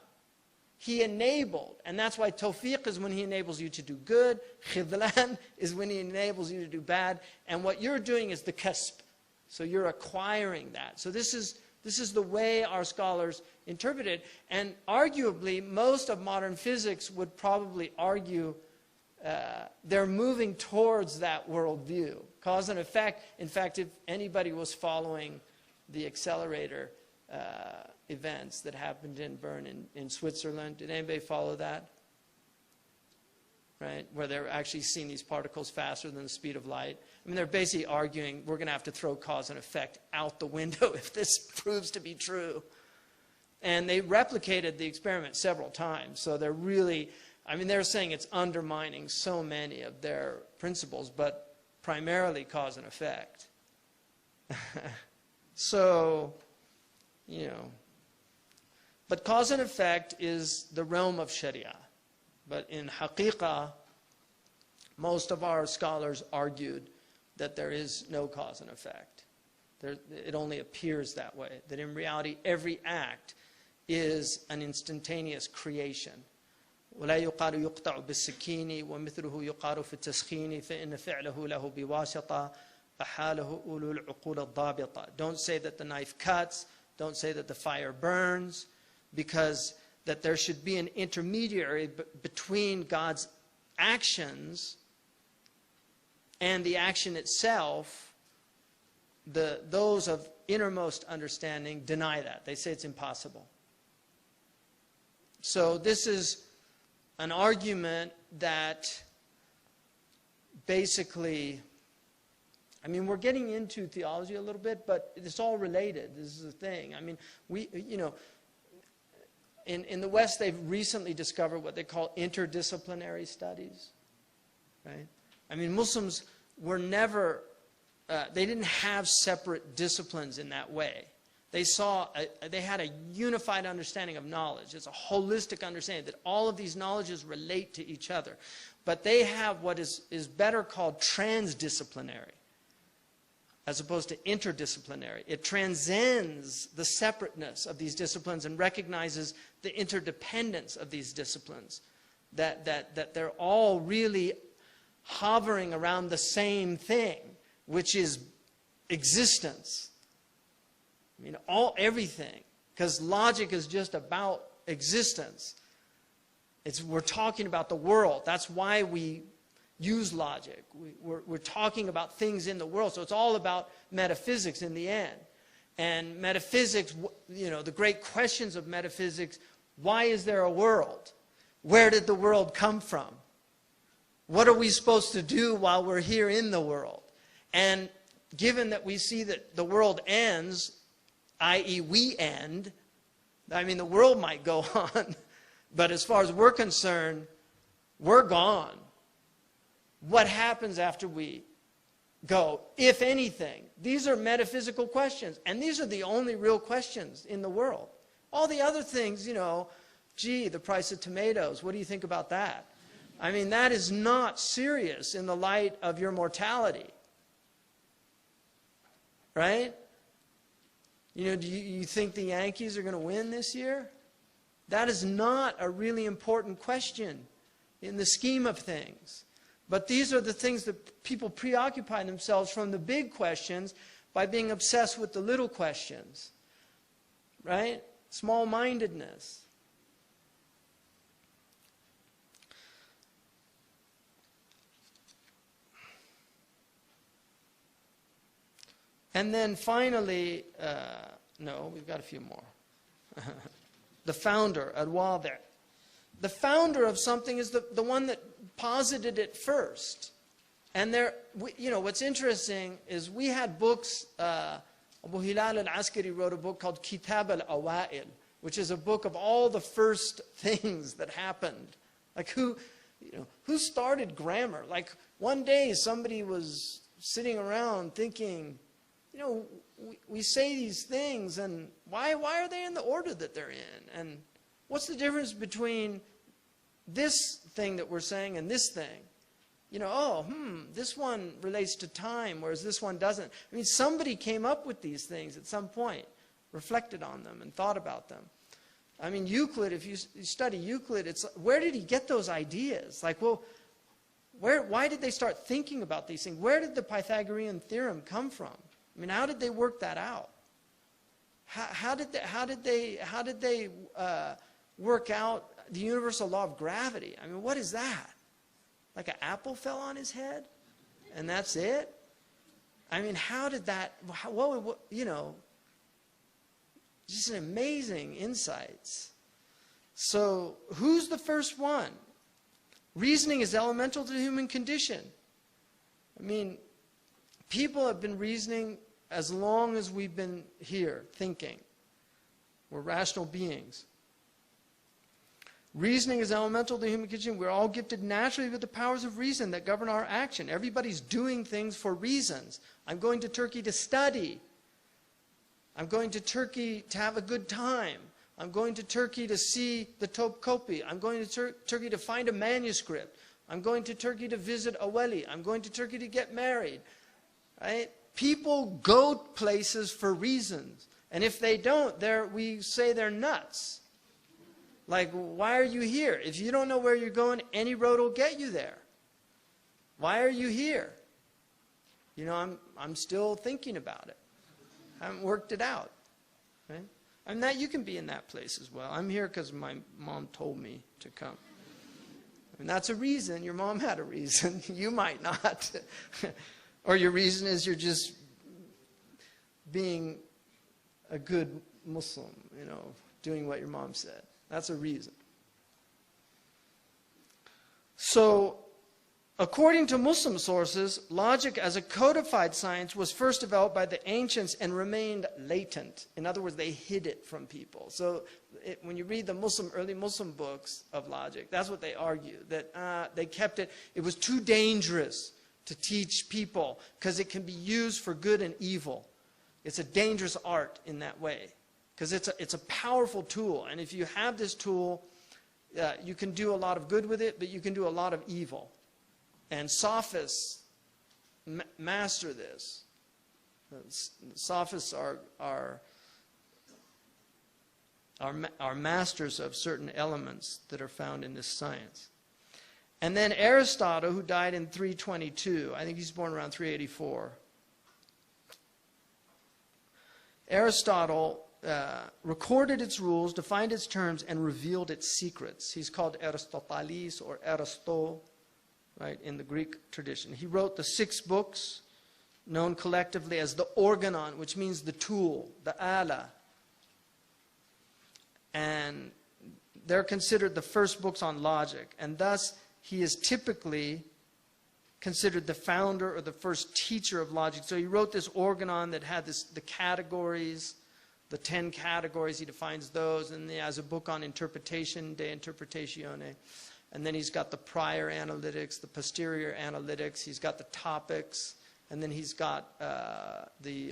He enabled, and that's why tawfiq is when he enables you to do good, khidlan is when he enables you to do bad, and what you're doing is the kasb. So you're acquiring that. So this is the way our scholars interpret it, and arguably most of modern physics would probably argue they're moving towards that worldview. Cause and effect. In fact, if anybody was following the accelerator events that happened in Bern in Switzerland, did anybody follow that? Right? Where they're actually seeing these particles faster than the speed of light. I mean, they're basically arguing we're going to have to throw cause and effect out the window if this proves to be true. And they replicated the experiment several times. So they're really, I mean, they're saying it's undermining so many of their principles, but primarily cause and effect. So, you know, but cause and effect is the realm of Sharia. But in Haqiqah, most of our scholars argued that there is no cause and effect. It only appears that way. That in reality, every act is an instantaneous creation. ولا يقال يقطع بالسكين ومثله يقال في التسخين فإن فعله له بواسطة أحاله أولو العقول الضابطة. Don't say that the knife cuts. Don't say that the fire burns, because that there should be an intermediary between God's actions and the action itself. Those of innermost understanding deny that. They say it's impossible. So this is an argument that basically, I mean, we're getting into theology a little bit, but it's all related. This is the thing. I mean, you know, in the West, they've recently discovered what they call interdisciplinary studies, right? I mean, Muslims were never, they didn't have separate disciplines in that way. They had a unified understanding of knowledge. It's a holistic understanding that all of these knowledges relate to each other. But they have what is better called transdisciplinary, as opposed to interdisciplinary. It transcends the separateness of these disciplines and recognizes the interdependence of these disciplines. That they're all really hovering around the same thing, which is existence. I mean, everything. Because logic is just about existence. We're talking about the world. That's why we use logic. We're talking about things in the world. So it's all about metaphysics in the end. And metaphysics, the great questions of metaphysics, why is there a world? Where did the world come from? What are we supposed to do while we're here in the world? And given that we see that the world ends, i.e. we end, I mean, the world might go on, but as far as we're concerned, we're gone. What happens after we go, if anything? These are metaphysical questions, and these are the only real questions in the world. All the other things, gee, the price of tomatoes, what do you think about that? I mean, that is not serious in the light of your mortality. Right? Do you think the Yankees are going to win this year? That is not a really important question in the scheme of things. But these are the things that people preoccupy themselves from the big questions by being obsessed with the little questions. Right? Small-mindedness. And then finally, no, we've got a few more. The founder, al-Wadi'. The founder of something is the one that posited it first. And what's interesting is we had books. Abu Hilal al-Askari wrote a book called Kitab al-Awa'il, which is a book of all the first things that happened. Like who started grammar? Like one day somebody was sitting around thinking, we say these things, and why are they in the order that they're in? And what's the difference between this thing that we're saying and this thing? This one relates to time, whereas this one doesn't. I mean, somebody came up with these things at some point, reflected on them, and thought about them. I mean, Euclid, if you study Euclid, where did he get those ideas? Like, well, why did they start thinking about these things? Where did the Pythagorean theorem come from? I mean, how did they work that out? How did they work out the universal law of gravity? I mean, what is that? Like an apple fell on his head, and that's it? I mean, how did that? Just an amazing insights. So, who's the first one? Reasoning is elemental to the human condition. I mean, people have been reasoning as long as we've been here thinking. We're rational beings. Reasoning is elemental to the human condition. We're all gifted naturally with the powers of reason that govern our action. Everybody's doing things for reasons. I'm going to Turkey to study. I'm going to Turkey to have a good time. I'm going to Turkey to see the Topkapi. I'm going to Turkey to find a manuscript. I'm going to Turkey to visit a wali. I'm going to Turkey to get married. Right? People go places for reasons. And if they don't, we say they're nuts. Like, why are you here? If you don't know where you're going, any road will get you there. Why are you here? I'm still thinking about it. I haven't worked it out. Right? And that you can be in that place as well. I'm here because my mom told me to come. And that's a reason. Your mom had a reason. You might not. Or your reason is you're just being a good Muslim, doing what your mom said. That's a reason. So, according to Muslim sources, logic as a codified science was first developed by the ancients and remained latent. In other words, they hid it from people. So when you read the early Muslim books of logic, that's what they argue, that they kept it. It was too dangerous to teach people because it can be used for good and evil. It's a dangerous art in that way, because it's a powerful tool. And if you have this tool, you can do a lot of good with it, but you can do a lot of evil. And sophists master this. Sophists are masters of certain elements that are found in this science. And then Aristotle, who died in 322, I think he's born around 384. Aristotle recorded its rules, defined its terms, and revealed its secrets. He's called Aristoteles or Aristo, right, in the Greek tradition. He wrote the 6 books known collectively as the organon, which means the tool, the ala. And they're considered the first books on logic. And thus, he is typically considered the founder or the first teacher of logic. So he wrote this organon that had the categories, the 10 categories. He defines those. And he has a book on interpretation, De Interpretatione. And then he's got the prior analytics, the posterior analytics. He's got the topics. And then he's got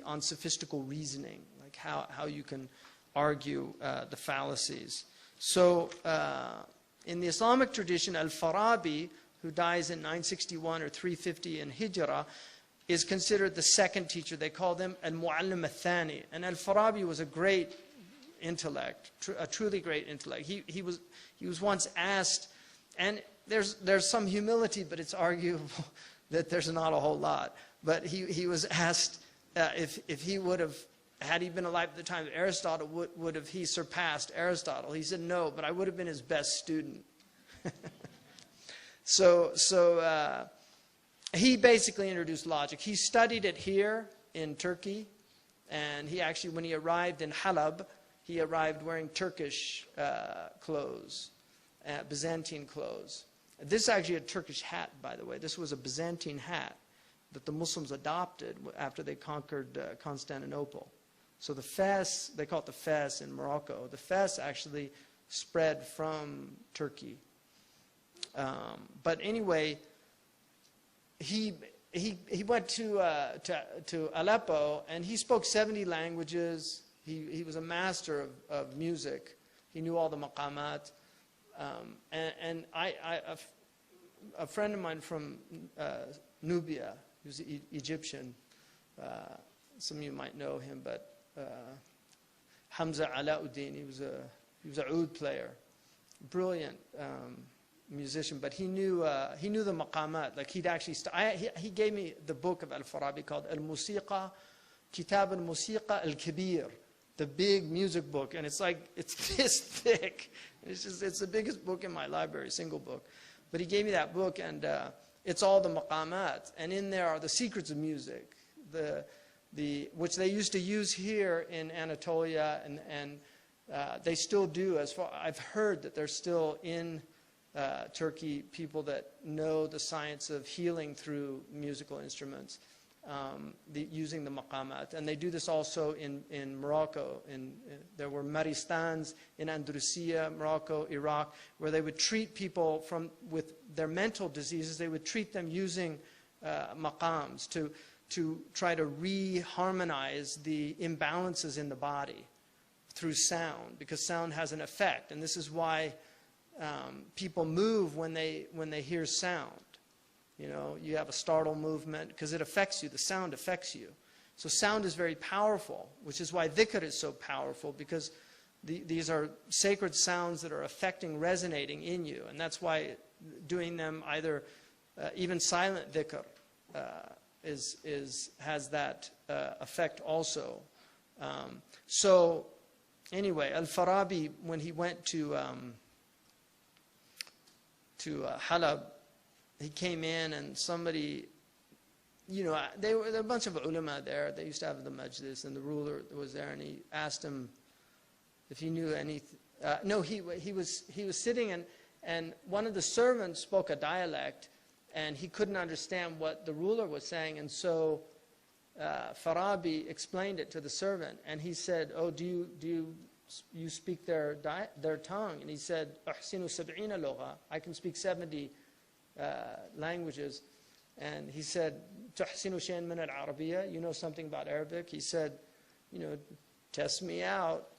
on sophistical reasoning, like how you can argue the fallacies. So in the Islamic tradition, al-Farabi, who dies in 961 or 350 in Hijrah, is considered the second teacher. They call them al-Mu'allim al-Thani. And al-Farabi was a great intellect, a truly great intellect. He was once asked, and there's some humility, but it's arguable that there's not a whole lot. But he was asked if he would have, had he been alive at the time of Aristotle, would have he surpassed Aristotle? He said, no, but I would have been his best student. So he basically introduced logic. He studied it here in Turkey, and he actually, when he arrived in Halab, he arrived wearing Turkish clothes, Byzantine clothes. This is actually a Turkish hat, by the way. This was a Byzantine hat that the Muslims adopted after they conquered Constantinople. So the fez, they call it the fez in Morocco. The fez actually spread from Turkey. But anyway, he went to Aleppo, and he spoke 70 languages. He was a master of music. He knew all the maqamat. And a friend of mine from Nubia, he was Egyptian. Some of you might know him, but Hamza Alauddin, he was a oud player, brilliant musician. But he knew the maqamat. Like he'd actually he gave me the book of al-Farabi called al-Musiqa, Kitab al-Musiqa al-Kabir, the big music book, and it's this thick. It's the biggest book in my library, single book. But he gave me that book, and it's all the maqamat, and in there are the secrets of music, which they used to use here in Anatolia, and they still do. As far I've heard that there's still in Turkey people that know the science of healing through musical instruments, using the maqamat. And they do this also in Morocco. There were maristans in Andalusia, Morocco, Iraq, where they would treat people with their mental diseases. They would treat them using maqams to try to re-harmonize the imbalances in the body through sound, because sound has an effect. And this is why people move when they hear sound. You know, you have a startle movement because it affects you. The sound affects you. So sound is very powerful, which is why dhikr is so powerful, because these are sacred sounds that are affecting, resonating in you. And that's why doing them either, even silent dhikr, has that effect also. So anyway, al-Farabi, when he went to Halab, he came in, and somebody, you know, there were a bunch of ulama there. They used to have the majlis, and the ruler was there, and he asked him if he knew anything. No, he was sitting, and one of the servants spoke a dialect, and he couldn't understand what the ruler was saying, and so Farabi explained it to the servant, and he said, "Oh, do you speak their tongue?" And he said, "Ahsinu sab'ina lugha." I can speak 70 languages. And he said, "Tuhsinu shay'an min al-Arabiyya?" You know something about Arabic? He said, you know, test me out.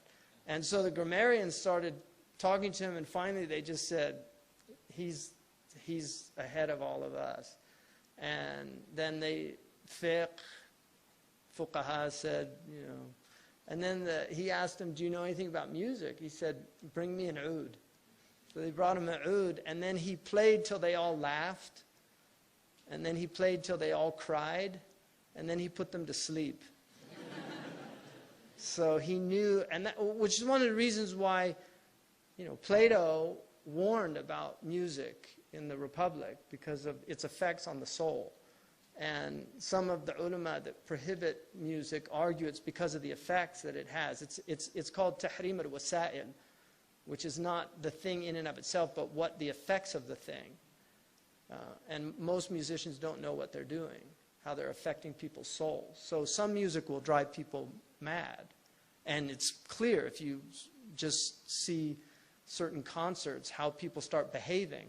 And so the grammarians started talking to him, and finally they just said, he's ahead of all of us. And then fuqaha said, you know, and then he asked him, do you know anything about music? He said, bring me an oud. So they brought him an oud, and then he played till they all laughed, and then he played till they all cried, and then he put them to sleep. So he knew, and which is one of the reasons why, you know, Plato warned about music in the Republic because of its effects on the soul. And some of the ulama that prohibit music argue it's because of the effects that it has. It's called tahrim al-wasa'il, which is not the thing in and of itself, but what the effects of the thing. And most musicians don't know what they're doing, how they're affecting people's souls. So some music will drive people mad. And it's clear if you just see certain concerts, how people start behaving.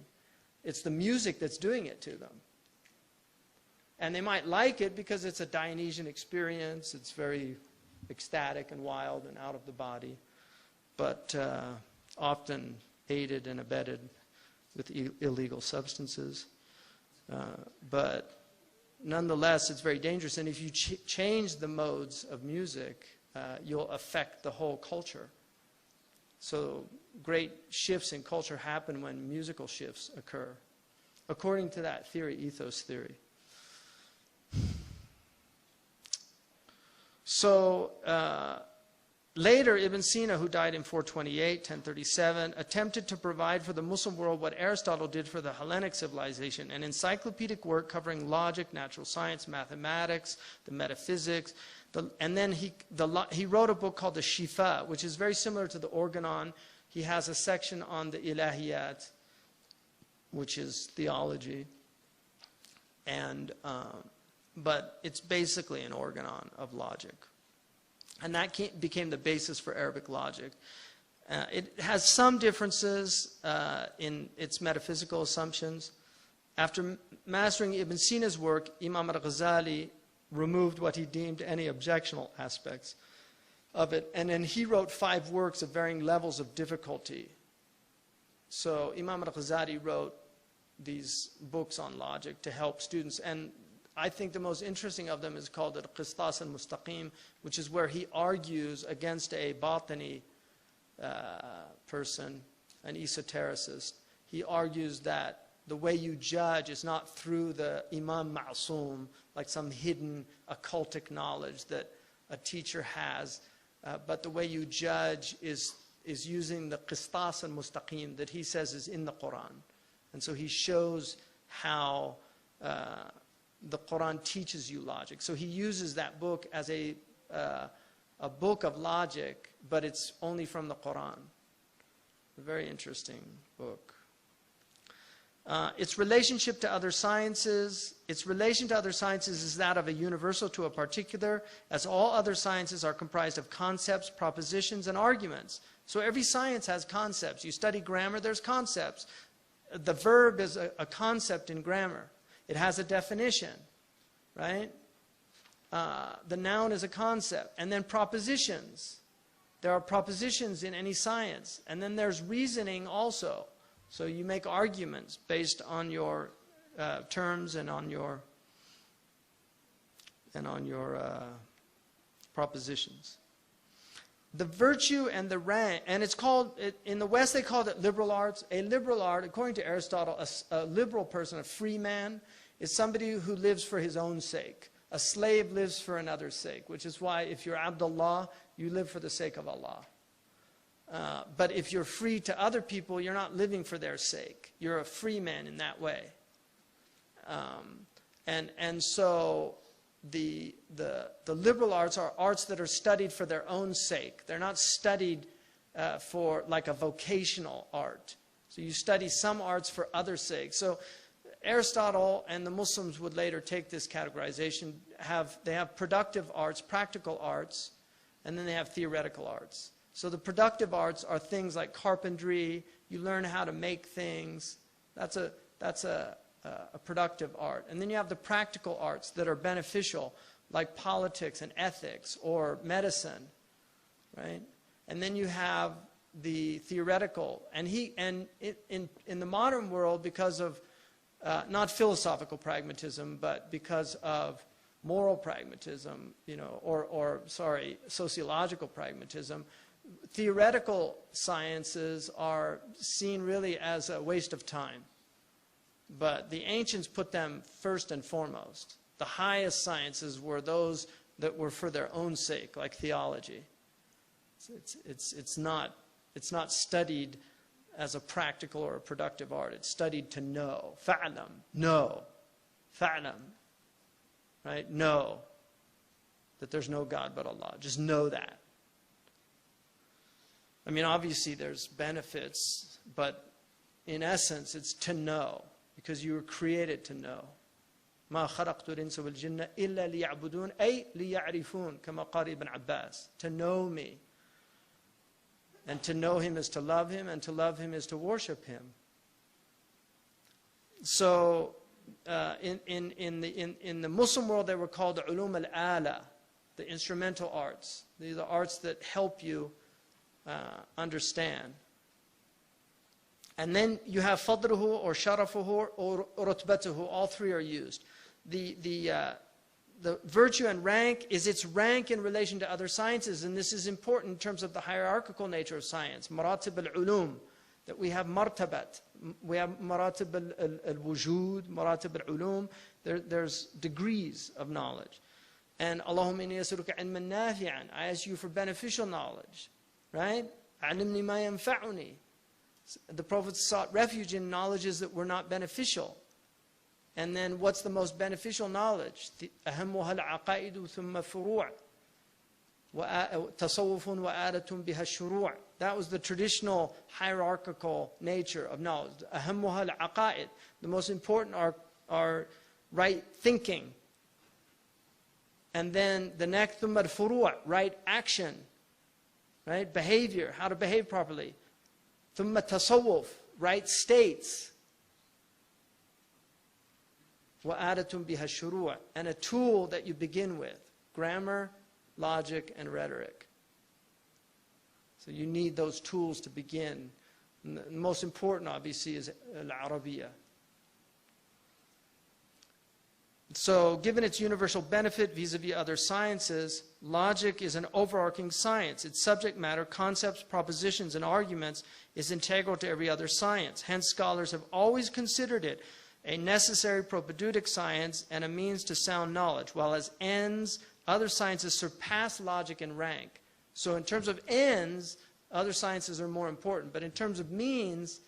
It's the music that's doing it to them. And they might like it because it's a Dionysian experience. It's very ecstatic and wild and out of the body, but often aided and abetted with illegal substances. But nonetheless, it's very dangerous. And if you change the modes of music, you'll affect the whole culture. So great shifts in culture happen when musical shifts occur, according to that theory, ethos theory. So later, Ibn Sina, who died in 428, 1037, attempted to provide for the Muslim world what Aristotle did for the Hellenic civilization, an encyclopedic work covering logic, natural science, mathematics, the metaphysics. And then he wrote a book called the Shifa, which is very similar to the Organon. He has a section on the Ilahiyat, which is theology. And but it's basically an organon of logic. And that became the basis for Arabic logic. It has some differences in its metaphysical assumptions. After mastering Ibn Sina's work, Imam al-Ghazali removed what he deemed any objectionable aspects of it. And then he wrote 5 works of varying levels of difficulty. So Imam al-Ghazali wrote these books on logic to help students. And I think the most interesting of them is called al-Qistas al-Mustaqim, which is where he argues against a Batini person, an esotericist. He argues that the way you judge is not through the Imam Ma'soom, like some hidden occultic knowledge that a teacher has, but the way you judge is using the Qistas al-Mustaqim that he says is in the Quran. And so he shows how the Quran teaches you logic. So he uses that book as a book of logic, but it's only from the Quran. A very interesting book. Its relationship to other sciences. Its relation to other sciences is that of a universal to a particular, as all other sciences are comprised of concepts, propositions, and arguments. So every science has concepts. You study grammar, there's concepts. The verb is a concept in grammar. It has a definition, right? The noun is a concept. And then propositions. There are propositions in any science. And then there's reasoning also. So you make arguments based on your terms and on your propositions. The virtue and the rank, and it's called, in the West they called it liberal arts. A liberal art, according to Aristotle, a liberal person, a free man, is somebody who lives for his own sake. A slave lives for another's sake, which is why if you're Abdullah, you live for the sake of Allah. But if you're free to other people, you're not living for their sake. You're a free man in that way. And so the liberal arts are arts that are studied for their own sake. They're not studied for like a vocational art. So you study some arts for other sake. So Aristotle and the Muslims would later take this categorization. They have productive arts, practical arts, and then they have theoretical arts. So the productive arts are things like carpentry. You learn how to make things. That's a productive art. And then you have the practical arts that are beneficial, like politics and ethics or medicine, right? And then you have the theoretical. And in the modern world, because of not philosophical pragmatism, but because of moral pragmatism, you know, or sociological pragmatism, theoretical sciences are seen really as a waste of time. But the ancients put them first and foremost. The highest sciences were those that were for their own sake, like theology. It's not studied as a practical or a productive art. It's studied to know. Fa'lam, know. Fa'lam, right? Know that there's no God but Allah. Just know that. I mean, obviously there's benefits, but in essence, it's to know, because you were created to know. ما خلقت الإنس والجن إلا ليعبدون أي ليعرفون كما قال ابن عباس. To know me. And to know him is to love him, and to love him is to worship him. So in the Muslim world, they were called ulum al-ala, the instrumental arts. These are arts that help you understand. And then you have fadluhu or sharafuhu or rutbatuhu. All three are used. The virtue and rank is its rank in relation to other sciences, and this is important in terms of the hierarchical nature of science. Maratib al-ulum, that we have martabat, we have maratib al-wujud, maratib al-ulum. There's degrees of knowledge. And Allahumma inni as'aluka ilman nafi'an, I ask you for beneficial knowledge, right? Alimni ma yanfa'uni. The Prophet sought refuge in knowledges that were not beneficial. And then what's the most beneficial knowledge? أهمها العقائد ثم فروع تصوف وآلة بها الشروع. That was the traditional hierarchical nature of knowledge. أهمها العقائد. The most important are right thinking. And then the next ثم الفروع, right action, right behavior, how to behave properly. ثم تصوف, right states. وَآلَةٌ بِهَا الشُّرُوعِ, and a tool that you begin with, grammar, logic, and rhetoric. So you need those tools to begin. And the most important, obviously, is al-Arabiya. So given its universal benefit vis-a-vis other sciences, logic is an overarching science. Its subject matter, concepts, propositions, and arguments is integral to every other science. Hence, scholars have always considered it a necessary propedeutic science and a means to sound knowledge, while as ends, other sciences surpass logic in rank. So in terms of ends, other sciences are more important, but in terms of means,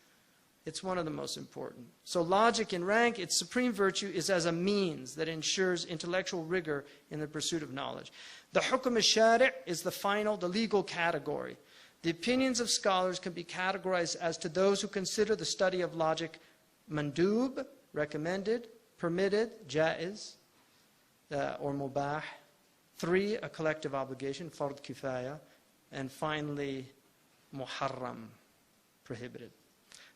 it's one of the most important. So logic in rank, its supreme virtue is as a means that ensures intellectual rigor in the pursuit of knowledge. The hukm al-shari' is the final, the legal category. The opinions of scholars can be categorized as to those who consider the study of logic mandub, recommended, permitted, jaiz, or mubah. 3, a collective obligation, fard kifaya. And finally, muharram, prohibited.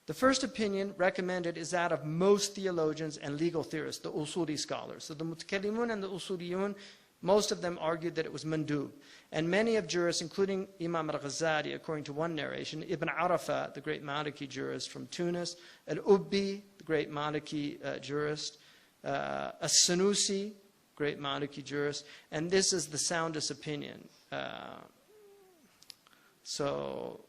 The first opinion recommended is that of most theologians and legal theorists, the usuli scholars. So the mutakallimun and the usuliyun, most of them argued that it was mandub. And many of jurists, including Imam al-Ghazali, according to one narration, Ibn Arafah, the great Maliki jurist from Tunis, al-Ubbi, the great Maliki jurist, as-Sanusi, great Maliki jurist, and this is the soundest opinion. So,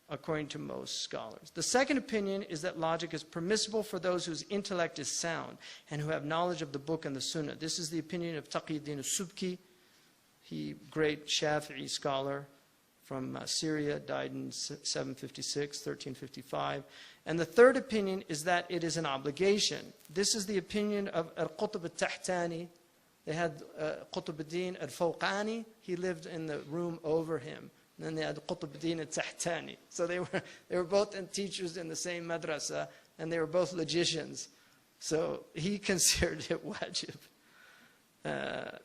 according to most scholars. The second opinion is that logic is permissible for those whose intellect is sound and who have knowledge of the book and the sunnah. This is the opinion of Taqiyuddin al-Subki, he great Shafi'i scholar from Syria, died in 756, 1355. And the third opinion is that it is an obligation. This is the opinion of al-Qutb al-Tahtani. They had Qutb al-Din al-Fawqani. He lived in the room over him. And then they had Qutb al-Din al-Tahtani. So they were both teachers in the same madrasa, and they were both logicians. So he considered it wajib,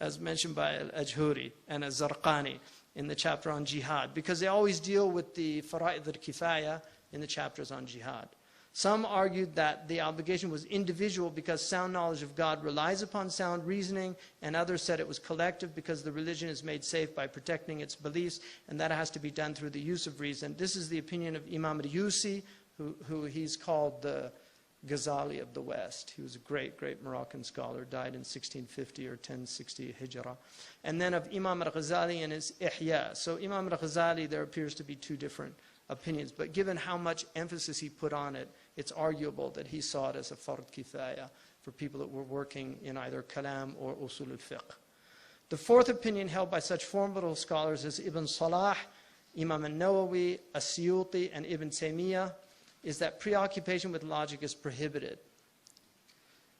as mentioned by al-Ajhuri and al-Zarqani in the chapter on jihad, because they always deal with the fara'id al-kifaya in the chapters on jihad. Some argued that the obligation was individual because sound knowledge of God relies upon sound reasoning, and others said it was collective because the religion is made safe by protecting its beliefs, and that has to be done through the use of reason. This is the opinion of Imām Yusuf, who he's called the Ghazali of the West. He was a great, great Moroccan scholar, died in 1650 or 1060 Hijrah. And then of Imam al-Ghazali and his Ihya. So Imam al-Ghazali, there appears to be two different opinions, but given how much emphasis he put on it, it's arguable that he saw it as a fard kifaya for people that were working in either kalam or usul al-fiqh. The fourth opinion held by such formidable scholars as Ibn Salah, Imam al-Nawawi, as-Suyuti, and Ibn Taymiyyah is that preoccupation with logic is prohibited.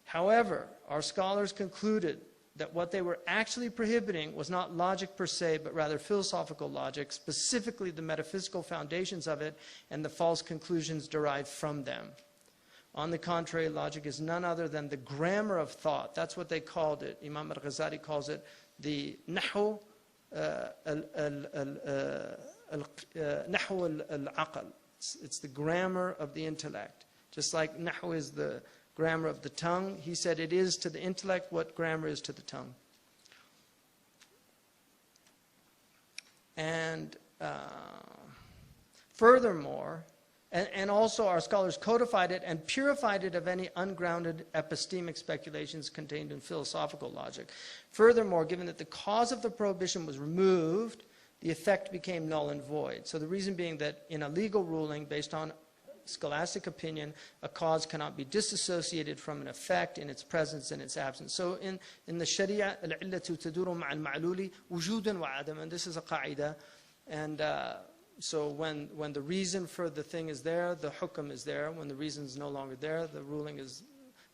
However, our scholars concluded that what they were actually prohibiting was not logic per se, but rather philosophical logic, specifically the metaphysical foundations of it and the false conclusions derived from them. On the contrary, logic is none other than the grammar of thought. That's what they called it. Imam al-Ghazali calls it the nahu al-aql. It's the grammar of the intellect. Just like nahu is the grammar of the tongue, he said it is to the intellect what grammar is to the tongue. And furthermore, and also our scholars codified it and purified it of any ungrounded epistemic speculations contained in philosophical logic. Furthermore, given that the cause of the prohibition was removed, the effect became null and void. So the reason being that in a legal ruling based on scholastic opinion, a cause cannot be disassociated from an effect in its presence and its absence. So in the Sharia, al-illatu taduru ma'a al-ma'luli wujudan wa adam, and this is a qaida. And so when the reason for the thing is there, the hukm is there. When the reason is no longer there, the ruling is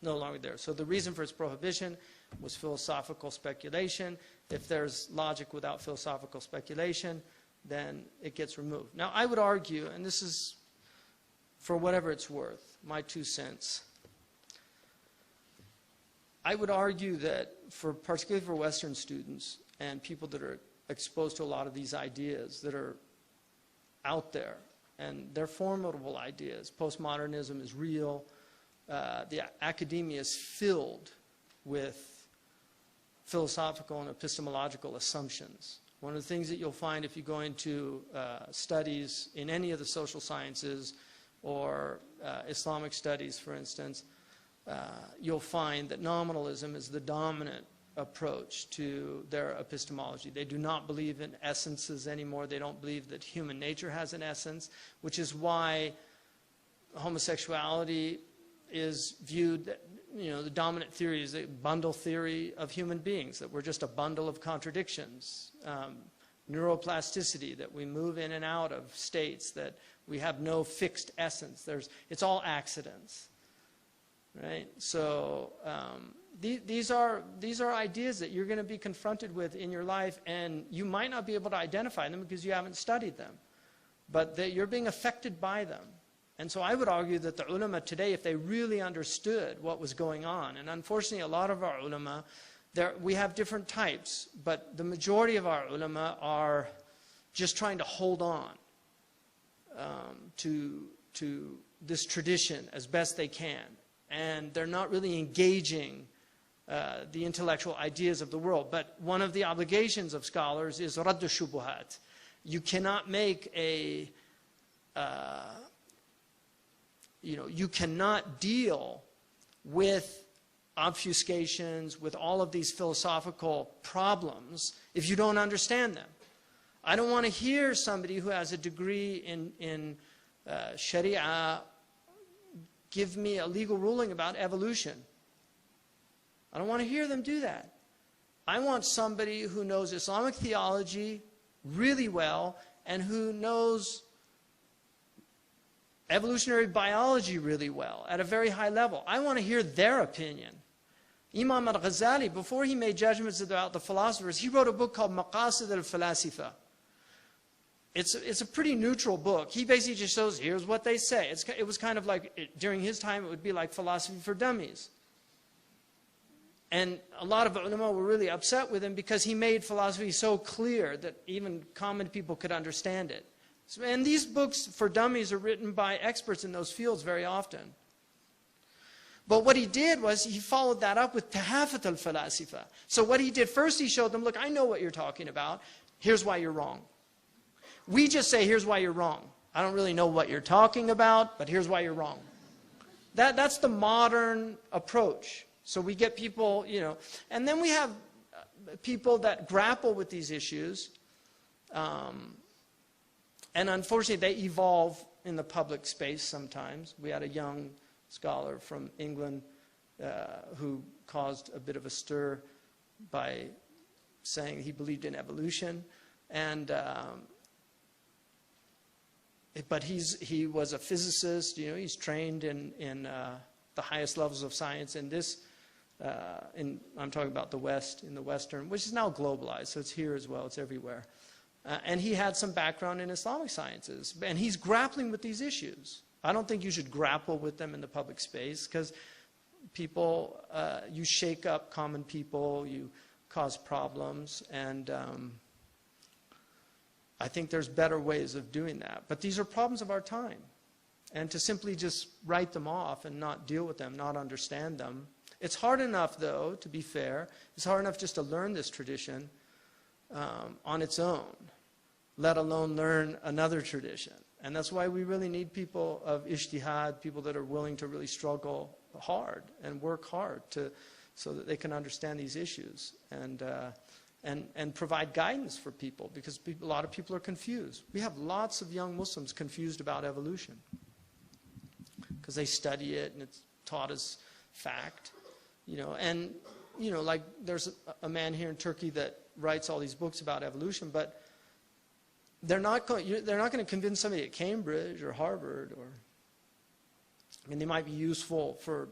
no longer there. So the reason for its prohibition was philosophical speculation. If there's logic without philosophical speculation, then it gets removed. Now I would argue, and this is for whatever it's worth, my 2 cents, I would argue that particularly for Western students and people that are exposed to a lot of these ideas that are out there, and they're formidable ideas. Postmodernism is real. The academia is filled with philosophical and epistemological assumptions. One of the things that you'll find if you go into studies in any of the social sciences or Islamic studies, for instance, you'll find that nominalism is the dominant approach to their epistemology. They do not believe in essences anymore. They don't believe that human nature has an essence, which is why homosexuality is viewed, you know, the dominant theory is a bundle theory of human beings, that we're just a bundle of contradictions. Neuroplasticity, that we move in and out of states, that we have no fixed essence. It's all accidents, right? So these are ideas that you're going to be confronted with in your life, and you might not be able to identify them because you haven't studied them, but that you're being affected by them. And so I would argue that the ulama today, if they really understood what was going on, and unfortunately a lot of our ulama, we have different types, but the majority of our ulama are just trying to hold on to this tradition as best they can. And they're not really engaging the intellectual ideas of the world. But one of the obligations of scholars is radd al-shubuhat. You cannot make a, you cannot deal with obfuscations, with all of these philosophical problems if you don't understand them. I don't want to hear somebody who has a degree in Sharia give me a legal ruling about evolution. I don't want to hear them do that. I want somebody who knows Islamic theology really well and who knows evolutionary biology really well at a very high level. I want to hear their opinion. Imam al-Ghazali, before he made judgments about the philosophers, he wrote a book called Maqasid al-Falasifa. It's a pretty neutral book. He basically just shows, here's what they say. It was kind of like, during his time, it would be like philosophy for dummies. And a lot of ulama were really upset with him because he made philosophy so clear that even common people could understand it. And these books for dummies are written by experts in those fields very often. But what he did was he followed that up with tahafut al-falasifa. So what he did first, he showed them, look, I know what you're talking about. Here's why you're wrong. We just say, here's why you're wrong. I don't really know what you're talking about, but here's why you're wrong. That's the modern approach. So we get people, you know, and then we have people that grapple with these issues. And unfortunately, they evolve in the public space sometimes. We had a young scholar from England who caused a bit of a stir by saying he believed in evolution. And but he was a physicist, you know, he's trained in the highest levels of science. And this, I'm talking about the West, in the Western, which is now globalized, so it's here as well, it's everywhere. And he had some background in Islamic sciences, and he's grappling with these issues. I don't think you should grapple with them in the public space, because people, you shake up common people, you cause problems, and I think there's better ways of doing that. But these are problems of our time. And to simply just write them off and not deal with them, not understand them. It's hard enough, though, to be fair, it's hard enough just to learn this tradition on its own, let alone learn another tradition. And that's why we really need people of ijtihad, people that are willing to really struggle hard and work hard so that they can understand these issues and provide guidance for people, because a lot of people are confused. We have lots of young Muslims confused about evolution because they study it and it's taught as fact, you know. And you know, like there's a man here in Turkey that writes all these books about evolution, but they're not going to convince somebody at Cambridge or Harvard, or I mean, they might be useful for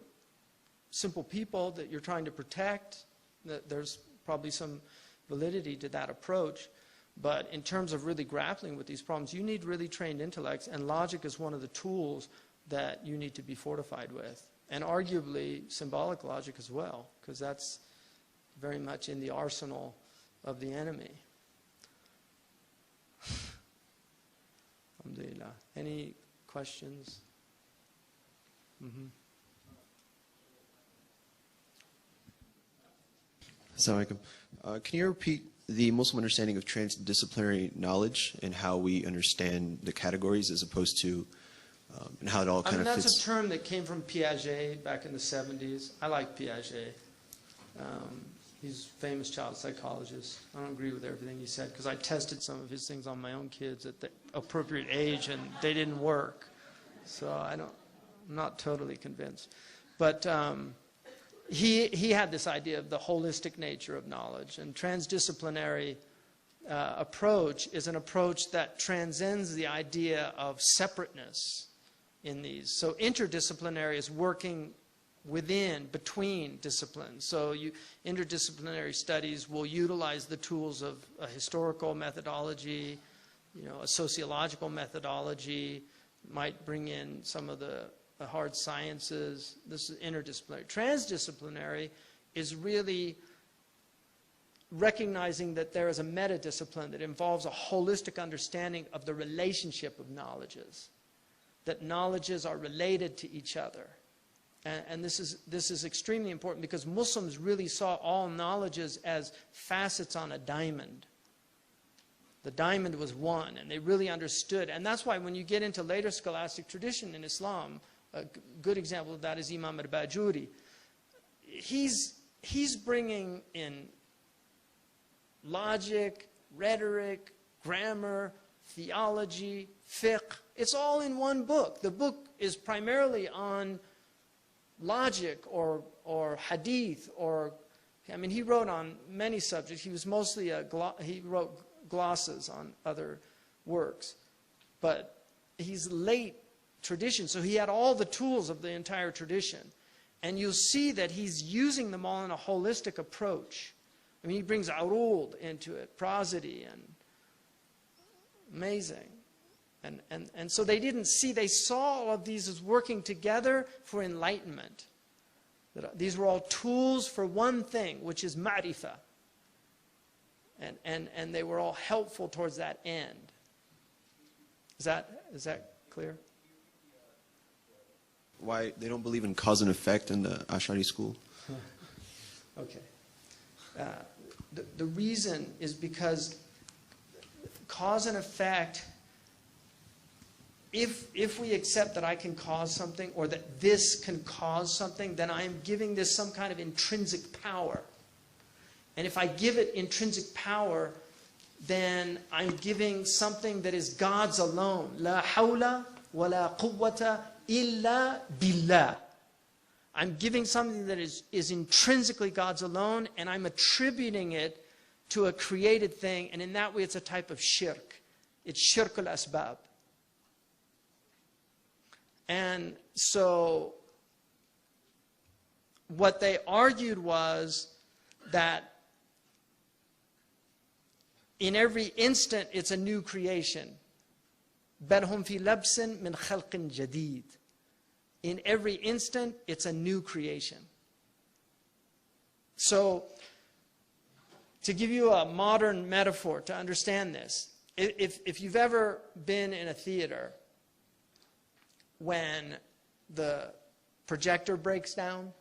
simple people that you're trying to protect. That there's probably some validity to that approach, but in terms of really grappling with these problems, you need really trained intellects, and logic is one of the tools that you need to be fortified with, and arguably symbolic logic as well, because that's very much in the arsenal of the enemy. Alhamdulillah. Any questions? Mm-hmm. Assalamu alaikum. Can you repeat the Muslim understanding of transdisciplinary knowledge and how we understand the categories as opposed to and how it all kind of fits? That's a term that came from Piaget back in the 70s. I like Piaget. He's a famous child psychologist. I don't agree with everything he said because I tested some of his things on my own kids at the appropriate age and they didn't work. So I'm not totally convinced. But he had this idea of the holistic nature of knowledge, and transdisciplinary approach is an approach that transcends the idea of separateness in these. So interdisciplinary is working between disciplines. So interdisciplinary studies will utilize the tools of a historical methodology, you know, a sociological methodology, might bring in some of the hard sciences. This is interdisciplinary. Transdisciplinary is really recognizing that there is a meta-discipline that involves a holistic understanding of the relationship of knowledges, that knowledges are related to each other. And this is extremely important because Muslims really saw all knowledges as facets on a diamond. The diamond was one, and they really understood. And that's why when you get into later scholastic tradition in Islam, a good example of that is Imam al-Bajuri. He's bringing in logic, rhetoric, grammar, theology, fiqh. It's all in one book. The book is primarily on logic or hadith, or I mean, he wrote on many subjects. He was mostly he wrote glosses on other works, but he's late tradition, so he had all the tools of the entire tradition, and you'll see that he's using them all in a holistic approach. I mean, he brings urud into it, prosody, and amazing. And so they didn't see, they saw all of these as working together for enlightenment. These were all tools for one thing, which is ma'rifah. And they were all helpful towards that end. Is that clear? why they don't believe in cause and effect in the Ash'ari school? Okay. The reason is because cause and effect, if we accept that I can cause something or that this can cause something, then I am giving this some kind of intrinsic power. And if I give it intrinsic power, then I'm giving something that is God's alone. La hawla wa la quwwata illa billah. I'm giving something that is intrinsically God's alone, and I'm attributing it to a created thing, and in that way it's a type of shirk. It's shirk al-asbab. And so what they argued was that in every instant it's a new creation. بَلْ هُمْ فِي لَبْسٍ مِّنْ خَلْقٍ جَدِيدٍ. In every instant, it's a new creation. So, to give you a modern metaphor to understand this, if you've ever been in a theater when the projector breaks down,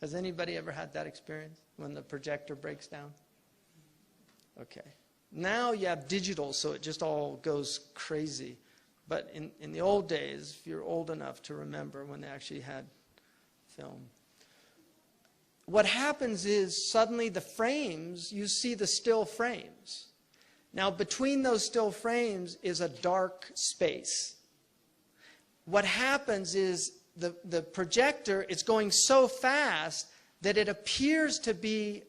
has anybody ever had that experience when the projector breaks down? Okay. Now you have digital, so it just all goes crazy. But in the old days, if you're old enough to remember when they actually had film, what happens is suddenly the frames, you see the still frames. Now between those still frames is a dark space. What happens is the projector, it's going so fast that it appears to be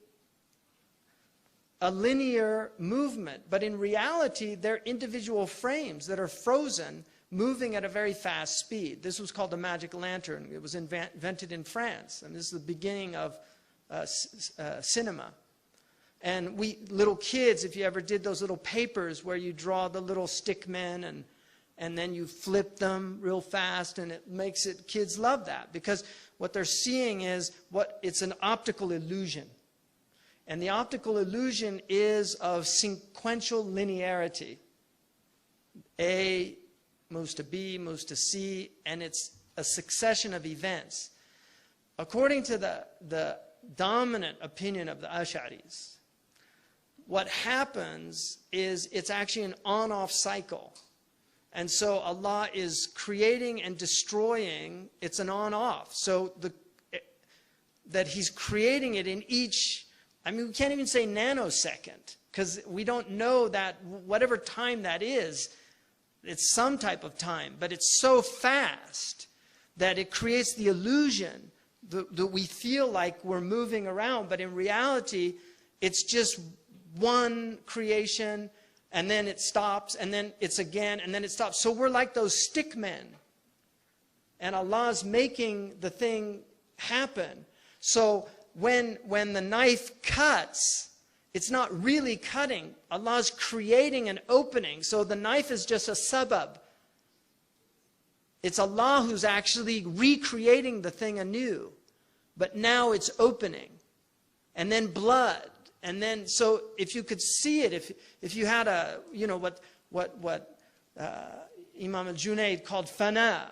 a linear movement, but in reality, they're individual frames that are frozen, moving at a very fast speed. This was called the magic lantern. It was invented in France, and this is the beginning of cinema. And we, little kids, if you ever did those little papers where you draw the little stick men and then you flip them real fast, and it makes it, kids love that, because what they're seeing is it's an optical illusion. And the optical illusion is of sequential linearity. A moves to B, moves to C, and it's a succession of events. According to the dominant opinion of the Ash'aris, what happens is it's actually an on-off cycle. And so Allah is creating and destroying, it's an on-off. So that He's creating it in each, I mean, we can't even say nanosecond, because we don't know that, whatever time that is, it's some type of time, but it's so fast that it creates the illusion that we feel like we're moving around, but in reality, it's just one creation, and then it stops, and then it's again, and then it stops. So we're like those stick men, and Allah's making the thing happen. So when the knife cuts, it's not really cutting. Allah's creating an opening. So the knife is just a sabab. It's Allah who's actually recreating the thing anew. But now it's opening. And then blood. And then, so if you could see it, if you had a, you know, what Imam al-Junayd called fana,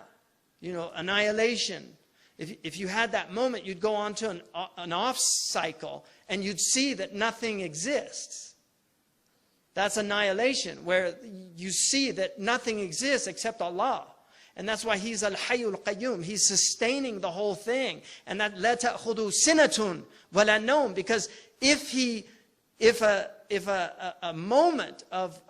you know, annihilation. If you had that moment, you'd go on to an off cycle, and you'd see that nothing exists. That's annihilation, where you see that nothing exists except Allah. And that's why He's al-Hayyul Qayyum. He's sustaining the whole thing. And that la ta'khudhu sinatun wa la nawm, because if a moment of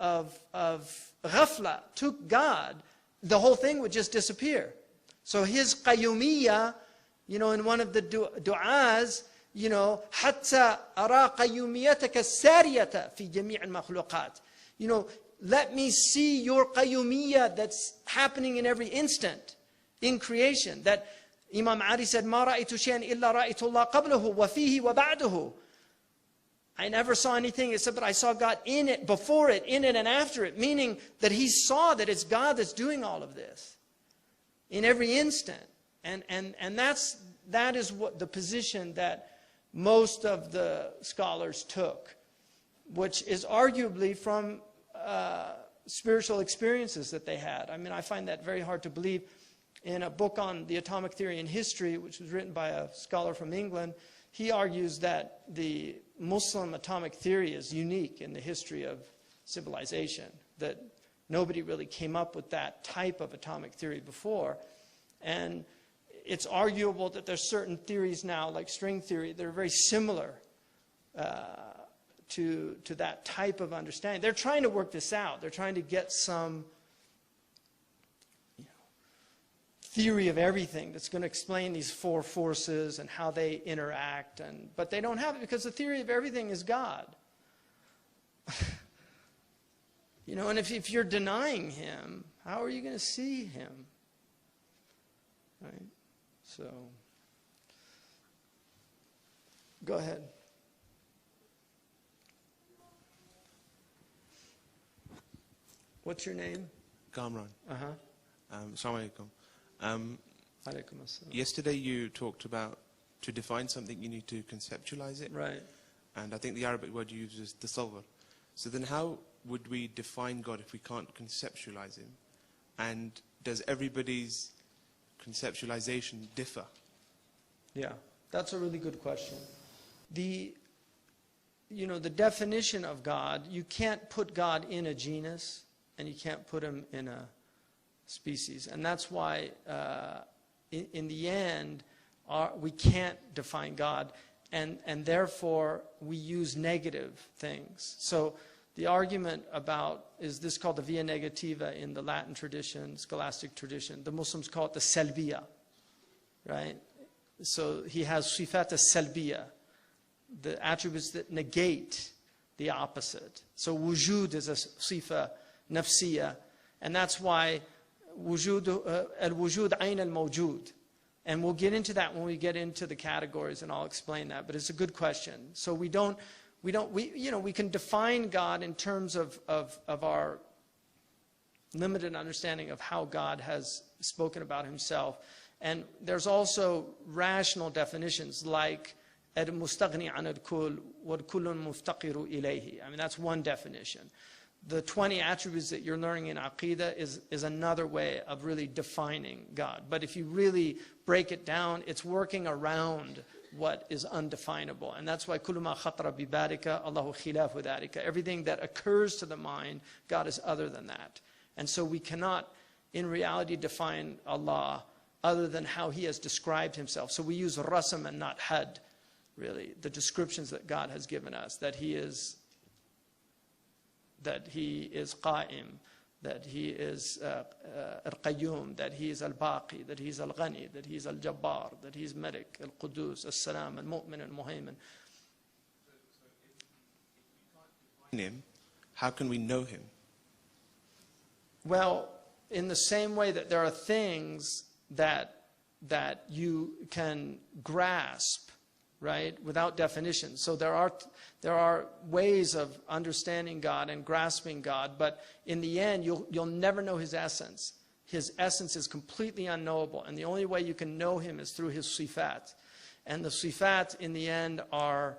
ghafla took God, the whole thing would just disappear. So His qayyumiyyah, you know, in one of the du'as, you know, حَتَّى أَرَى قَيُّمِيَّتَكَ السَّارِيَةَ فِي جَمِيعِ الْمَخْلُقَاتِ. You know, let me see your qayyumiyyah that's happening in every instant in creation. That Imam Athīr said, مَا رَأَيْتُ شَيْئًا إِلَّا رَأَيْتُ اللَّهَ قَبْلَهُ وَفِيهِ وَبَعْدَهُ. I never saw anything except that I saw God in it, before it, in it, and after it. Meaning that he saw that it's God that's doing all of this in every instant. And that is what the position that most of the scholars took, which is arguably from spiritual experiences that they had. I mean, I find that very hard to believe. in a book on the atomic theory in history, which was written by a scholar from England, he argues that the Muslim atomic theory is unique in the history of civilization, that nobody really came up with that type of atomic theory before. And it's arguable that there's certain theories now, like string theory, that are very similar to that type of understanding. They're trying to work this out. They're trying to get some theory of everything that's going to explain these four forces and how they interact. But they don't have it because the theory of everything is God. And if you're denying him, how are you going to see him? Right? So, go ahead. What's your name? Kamran. Assalamu alaikum. Alaikum. Yesterday you talked about to define something you need to conceptualize it. Right. And I think the Arabic word you use is tasawwur. So then how would we define God if we can't conceptualize him? And does everybody's conceptualization differ? Yeah, that's a really good question. The definition of God, you can't put God in a genus and you can't put him in a species. And that's why in the end we can't define God, and therefore we use negative things. So the argument about, is this called the via negativa in the Latin tradition, scholastic tradition. The Muslims call it the salbiya, right? So he has sifat al-salbiya, the attributes that negate the opposite. So wujud is a sifa nafsiya, and that's why al-wujud ayn al-mawjud. And we'll get into that when we get into the categories, and I'll explain that. But it's a good question. So we can define God in terms of our limited understanding of how God has spoken about himself. And there's also rational definitions like al-mustaghni an al-kull wal-kullun muftaqiru ilayhi. I mean, that's one definition. The 20 attributes that you're learning in Aqidah is another way of really defining God. But if you really break it down, it's working around what is undefinable. And that's why kullu ma khatara bi barika Allahu khilafu dhalika. Everything that occurs to the mind, God is other than that. And so we cannot in reality define Allah other than how he has described himself. So we use rasam and not had, really, the descriptions that God has given us, that he is qa'im, that he is al-qayyum, that he is al-baqi, that he is al-ghani, that he is al-jabbar, that he is malik, al-qudus, al-salam, al-mu'min, al-muhaymin. Him, how can we know him? Well, in the same way that there are things that you can grasp, right, without definition. So there are ways of understanding God and grasping God, but in the end, you'll never know his essence. His essence is completely unknowable, and the only way you can know him is through his sifat. And the sifat, in the end, our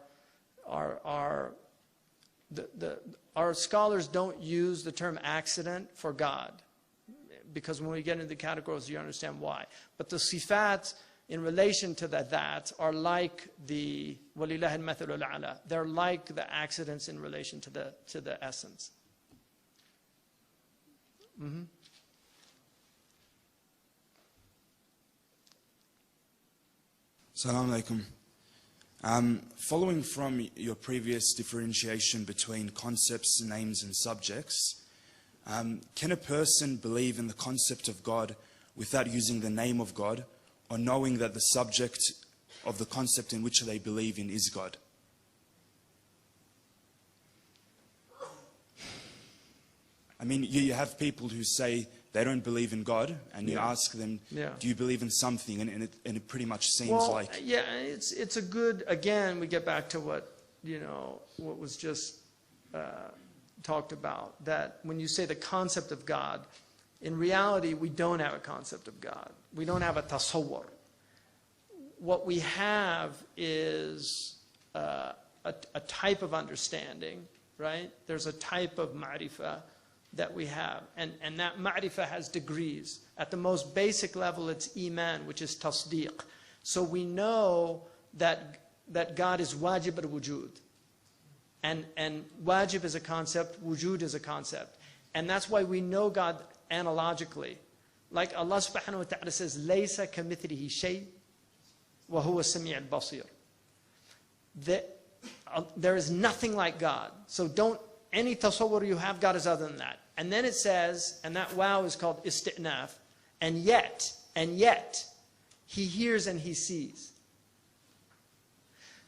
scholars don't use the term accident for God, because when we get into the categories, you understand why. But the sifat in relation to that are like the وَلِلَّهِ الْمَثَلُ الْأَعْلَى. They're like the accidents in relation to the essence. Mm-hmm. Assalamu alaikum. Following from your previous differentiation between concepts, names and subjects, can a person believe in the concept of God without using the name of God, or knowing that the subject of the concept in which they believe in is God? I mean, you have people who say they don't believe in God, and you ask them, do you believe in something? And it pretty much seems like... Yeah, it's a good, again, we get back to what was just talked about, that when you say the concept of God, in reality, we don't have a concept of God. We don't have a tasawwur. What we have is a type of understanding, right? There's a type of ma'rifah that we have. And that ma'rifah has degrees. At the most basic level, it's iman, which is tasdeeq. So we know that God is wajib al-wujud. And wajib is a concept, wujud is a concept. And that's why we know God analogically. Like Allah subhanahu wa ta'ala says, "Laysa kamithlihi shay, wa huwa sami' al-basir." There is nothing like God. So any tasawwur you have, God is other than that. And then it says, and that wow is called isti'naf, and yet, He hears and He sees.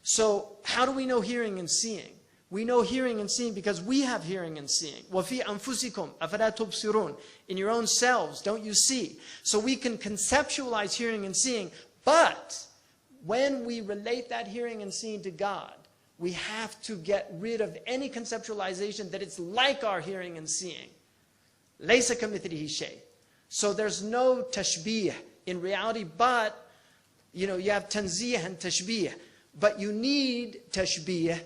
So how do we know hearing and seeing? We know hearing and seeing because we have hearing and seeing. وَفِي أَنفُسِكُمْ أَفَلَا تُبْصِرُونَ. In your own selves, don't you see? So we can conceptualize hearing and seeing, but when we relate that hearing and seeing to God, we have to get rid of any conceptualization that it's like our hearing and seeing. لَيْسَ كَمِثْلِهِ شَيْءٍ. So there's no tashbih in reality, but you have tanzih and tashbih. But you need tashbih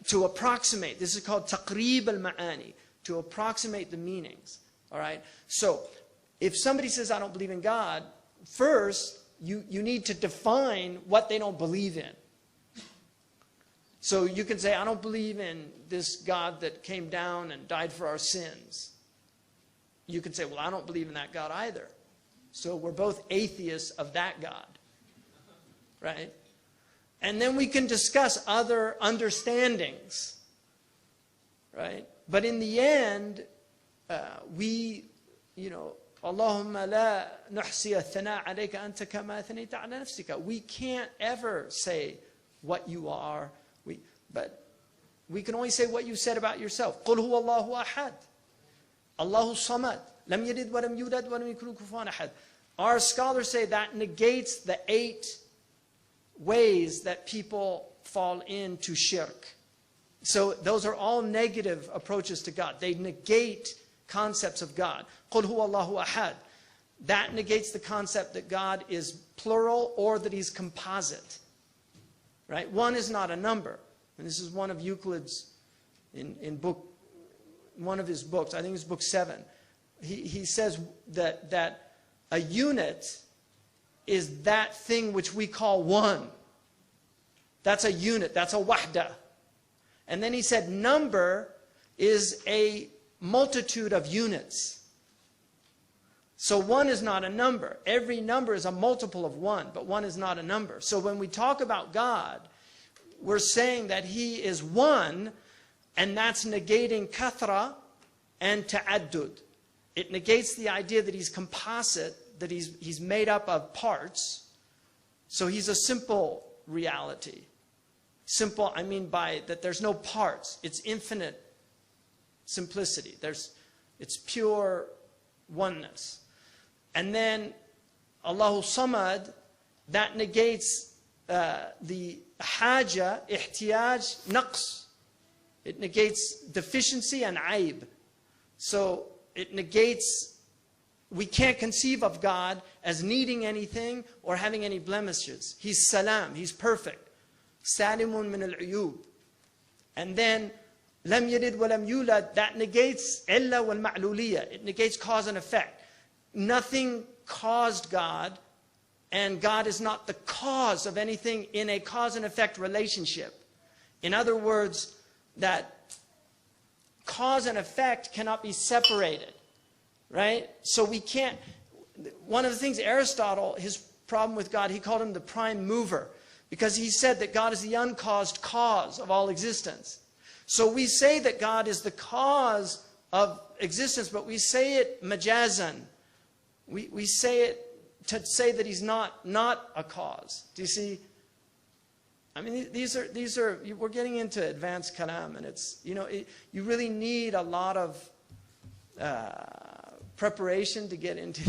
to approximate. This is called taqreeb al-ma'ani, to approximate the meanings. All right? So if somebody says, I don't believe in God, first, you need to define what they don't believe in. So you can say, I don't believe in this God that came down and died for our sins. You can say, well, I don't believe in that God either. So we're both atheists of that God. Right? And then we can discuss other understandings. Right? But in the end, Allahumma la nuhsiya thana alayka anta kama thanayta ala nafsika. We can't ever say what you are. But we can only say what you said about yourself. قُلْ هُوَ اللَّهُ أَحَدٌ Allahu samad. Lam yalid wa lam yulad wa lam yakun lahu kufuwan ahad. Our scholars say that negates the 8 ways that people fall into shirk. So those are all negative approaches to God. They negate concepts of God. قُلْ هُوَ اللَّهُ أَحَدٌ. That negates the concept that God is plural or that He's composite. Right? 1 is not a number. And this is one of Euclid's, one of his books, I think it's book 7. He says that a unit is that thing which we call one. That's a unit, that's a wahda. And then he said number is a multitude of units. So 1 is not a number. Every number is a multiple of 1, but 1 is not a number. So when we talk about God, we're saying that He is one, and that's negating kathra and ta'addud. It negates the idea that He's composite, that He's made up of parts. So He's a simple reality. Simple, I mean by that there's no parts. It's infinite simplicity. It's pure oneness. And then Allahu Samad, that negates the haja, ihtiyaj, naqs. It negates deficiency and aib. So it negates, we can't conceive of God as needing anything or having any blemishes. He's salam, He's perfect. Salimun min al-uyub. And then lam yalid wa lam yulad, that negates illa wal ma'luliyah. It negates cause and effect. Nothing caused God, and God is not the cause of anything in a cause and effect relationship. In other words, that cause and effect cannot be separated, right? So we can't, one of the things Aristotle, his problem with God, he called Him the prime mover, because he said that God is the uncaused cause of all existence. So we say that God is the cause of existence, but we say it majazan. We say it to say that He's not a cause. Do you see? I mean, these are we're getting into advanced kalam, and it's, you really need a lot of preparation to get into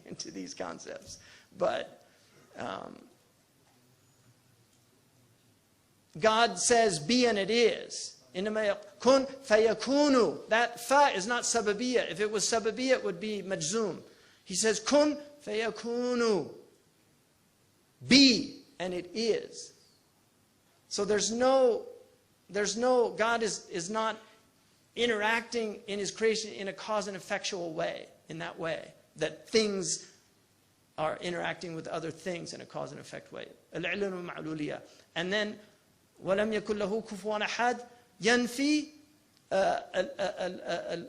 into these concepts. But God says, be and it is. Kun fayakunu. That fa is not sababiyya. If it was sababiyya, it would be majzoom. He says, kun fayakunu. Be, and it is. So there's no, God is not interacting in his creation in a cause and effectual way, in that way, that things are interacting with other things in a cause and effect way. العلم المعلولية. And then ولم يكن له كفوا أحد ينفي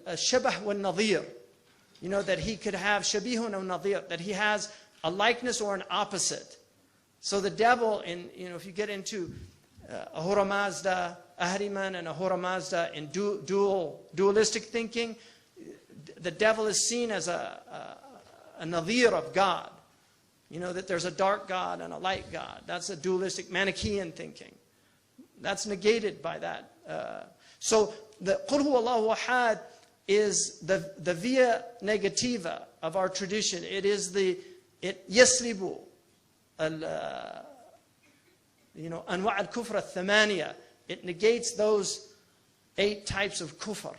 الشبه والنظير. You know, that he could have shabihun or nadir, that he has a likeness or an opposite. So the devil, if you get into Ahura Mazda, Ahriman and Ahura Mazda in dualistic thinking, the devil is seen as a nadir of God. You know, that there's a dark God and a light God. That's a dualistic Manichaean thinking. That's negated by that. So the Qul Huwa Allahu Ahad is the via negativa of our tradition. It is yasribu anwa' al-kufr al-thamaniya. It negates those 8 types of kufr.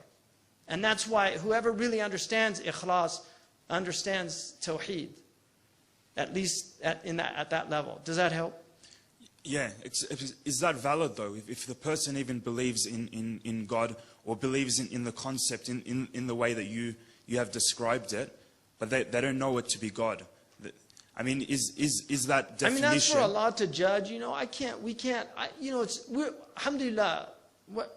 And that's why whoever really understands ikhlas understands tawheed, at least at that level. Does that help? Yeah. Is that valid though? If the person even believes in God, or believes in the concept in the way that you have described it, but they don't know it to be God. I mean, is that definition? I mean, that's for Allah to judge. You know, alhamdulillah,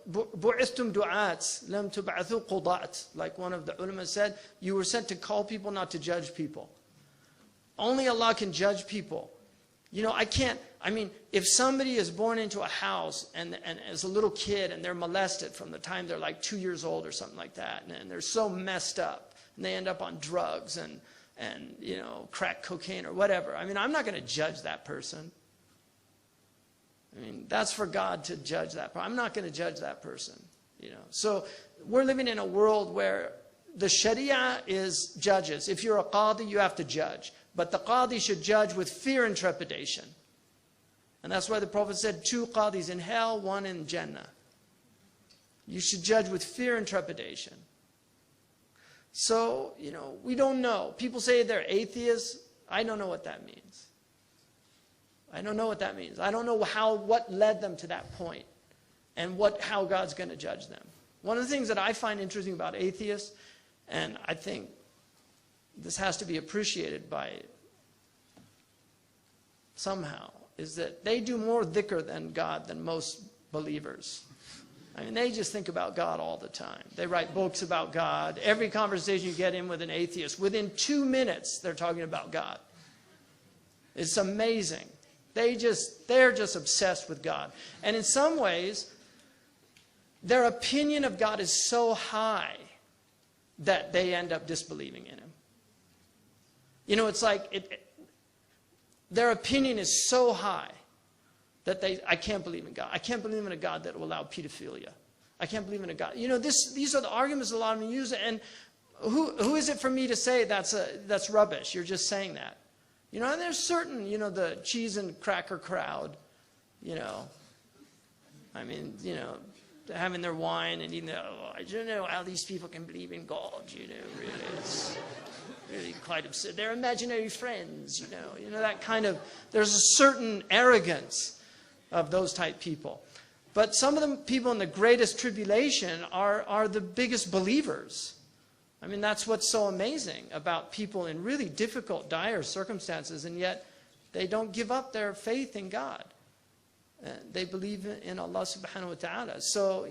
bu'ithtum du'at, lam tub'athu qudat. Like one of the ulama said, you were sent to call people, not to judge people. Only Allah can judge people. You know, if somebody is born into a house and as a little kid and they're molested from the time they're like 2 years old or something like that, and they're so messed up and they end up on drugs and crack cocaine or whatever. I mean, I'm not going to judge that person. I mean, that's for God to judge that person. I'm not going to judge that person. You know, so we're living in a world where the Sharia is judges. If you're a qadi, you have to judge. But the qadi should judge with fear and trepidation. And that's why the Prophet said 2 qadis in hell, 1 in Jannah. You should judge with fear and trepidation. So, we don't know. People say they're atheists. I don't know what that means. I don't know what that means. I don't know what led them to that point and how God's going to judge them. One of the things that I find interesting about atheists, and I think this has to be appreciated by somehow, is that they do more dhikr than God than most believers. I mean, they just think about God all the time. They write books about God. Every conversation you get in with an atheist, within 2 minutes, they're talking about God. It's amazing. They're just obsessed with God. And in some ways, their opinion of God is so high that they end up disbelieving in Him. You know, it's like their opinion is so high that I can't believe in God. I can't believe in a God that will allow pedophilia. I can't believe in a God. You know, these are the arguments a lot of them use. And who is it for me to say that's rubbish? You're just saying that. You know, and there's certain, the cheese and cracker crowd, I mean, having their wine and eating I don't know how these people can believe in God, really. It's really quite absurd. They're imaginary friends, that kind of, there's a certain arrogance of those type people. But some of the people in the greatest tribulation are the biggest believers. I mean, that's what's so amazing about people in really difficult, dire circumstances, and yet they don't give up their faith in God. They believe in Allah subhanahu wa ta'ala. So,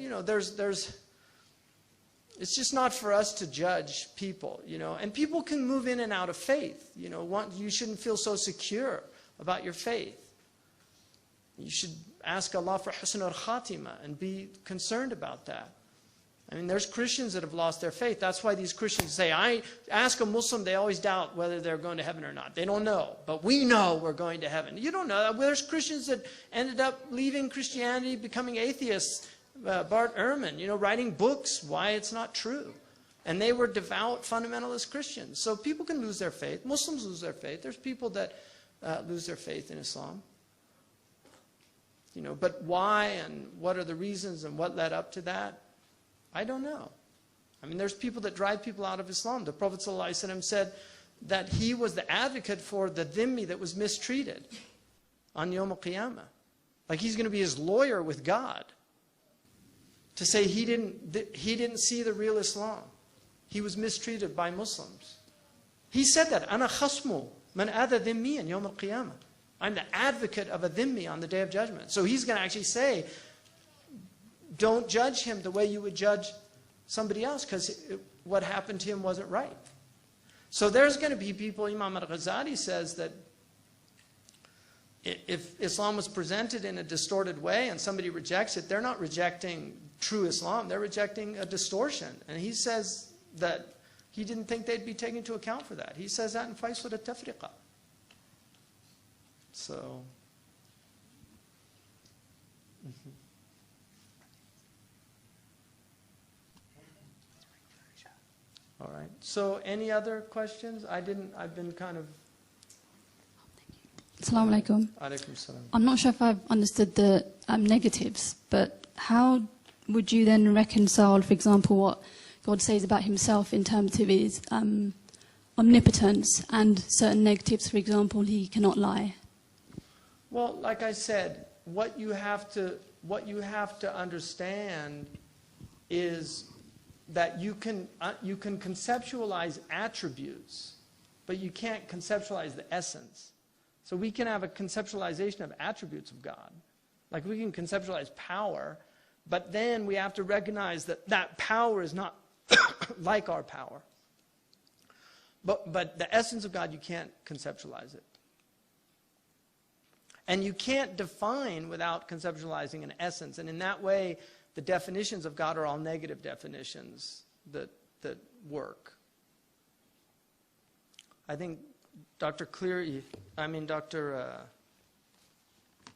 it's just not for us to judge people, and people can move in and out of faith. You shouldn't feel so secure about your faith. You should ask Allah for husn al-khatima and be concerned about that. I mean, there's Christians that have lost their faith. That's why these Christians say, I ask a Muslim, they always doubt whether they're going to heaven or not. They don't know, but we know we're going to heaven. You don't know. There's Christians that ended up leaving Christianity, becoming atheists. Bart Ehrman, writing books, why it's not true. And they were devout fundamentalist Christians. So people can lose their faith. Muslims lose their faith. There's people that lose their faith in Islam. But why and what are the reasons and what led up to that? I don't know. I mean, there's people that drive people out of Islam. The Prophet ﷺ said that he was the advocate for the dhimmi that was mistreated on Yawm al-Qiyamah. Like he's going to be his lawyer with God to say he didn't see the real Islam. He was mistreated by Muslims. He said that, أَنَا خَصْمُ مَنْ أَذَى ذِمِّيًا يَوْمَ الْقِيَامَةِ. I'm the advocate of a dhimmi on the Day of Judgment. So he's going to actually say, don't judge him the way you would judge somebody else, because what happened to him wasn't right. So there's going to be people, Imam al-Ghazali says that if Islam was presented in a distorted way and somebody rejects it, they're not rejecting true Islam, they're rejecting a distortion. And he says that he didn't think they'd be taken into account for that. He says that in Faisal al-Tafriqa. So, all right. So any other questions? I've been kind of... Assalamu alaikum. Alaikum salam. I'm not sure if I've understood the negatives, but how would you then reconcile, for example, what God says about himself in terms of his omnipotence and certain negatives, for example, he cannot lie? Well, like I said, what you have to understand is that you can conceptualize attributes, but you can't conceptualize the essence. So we can have a conceptualization of attributes of God. Like we can conceptualize power, but then we have to recognize that that power is not like our power. But the essence of God, you can't conceptualize it. And you can't define without conceptualizing an essence. And in that way, the definitions of God are all negative definitions that work. I think Dr.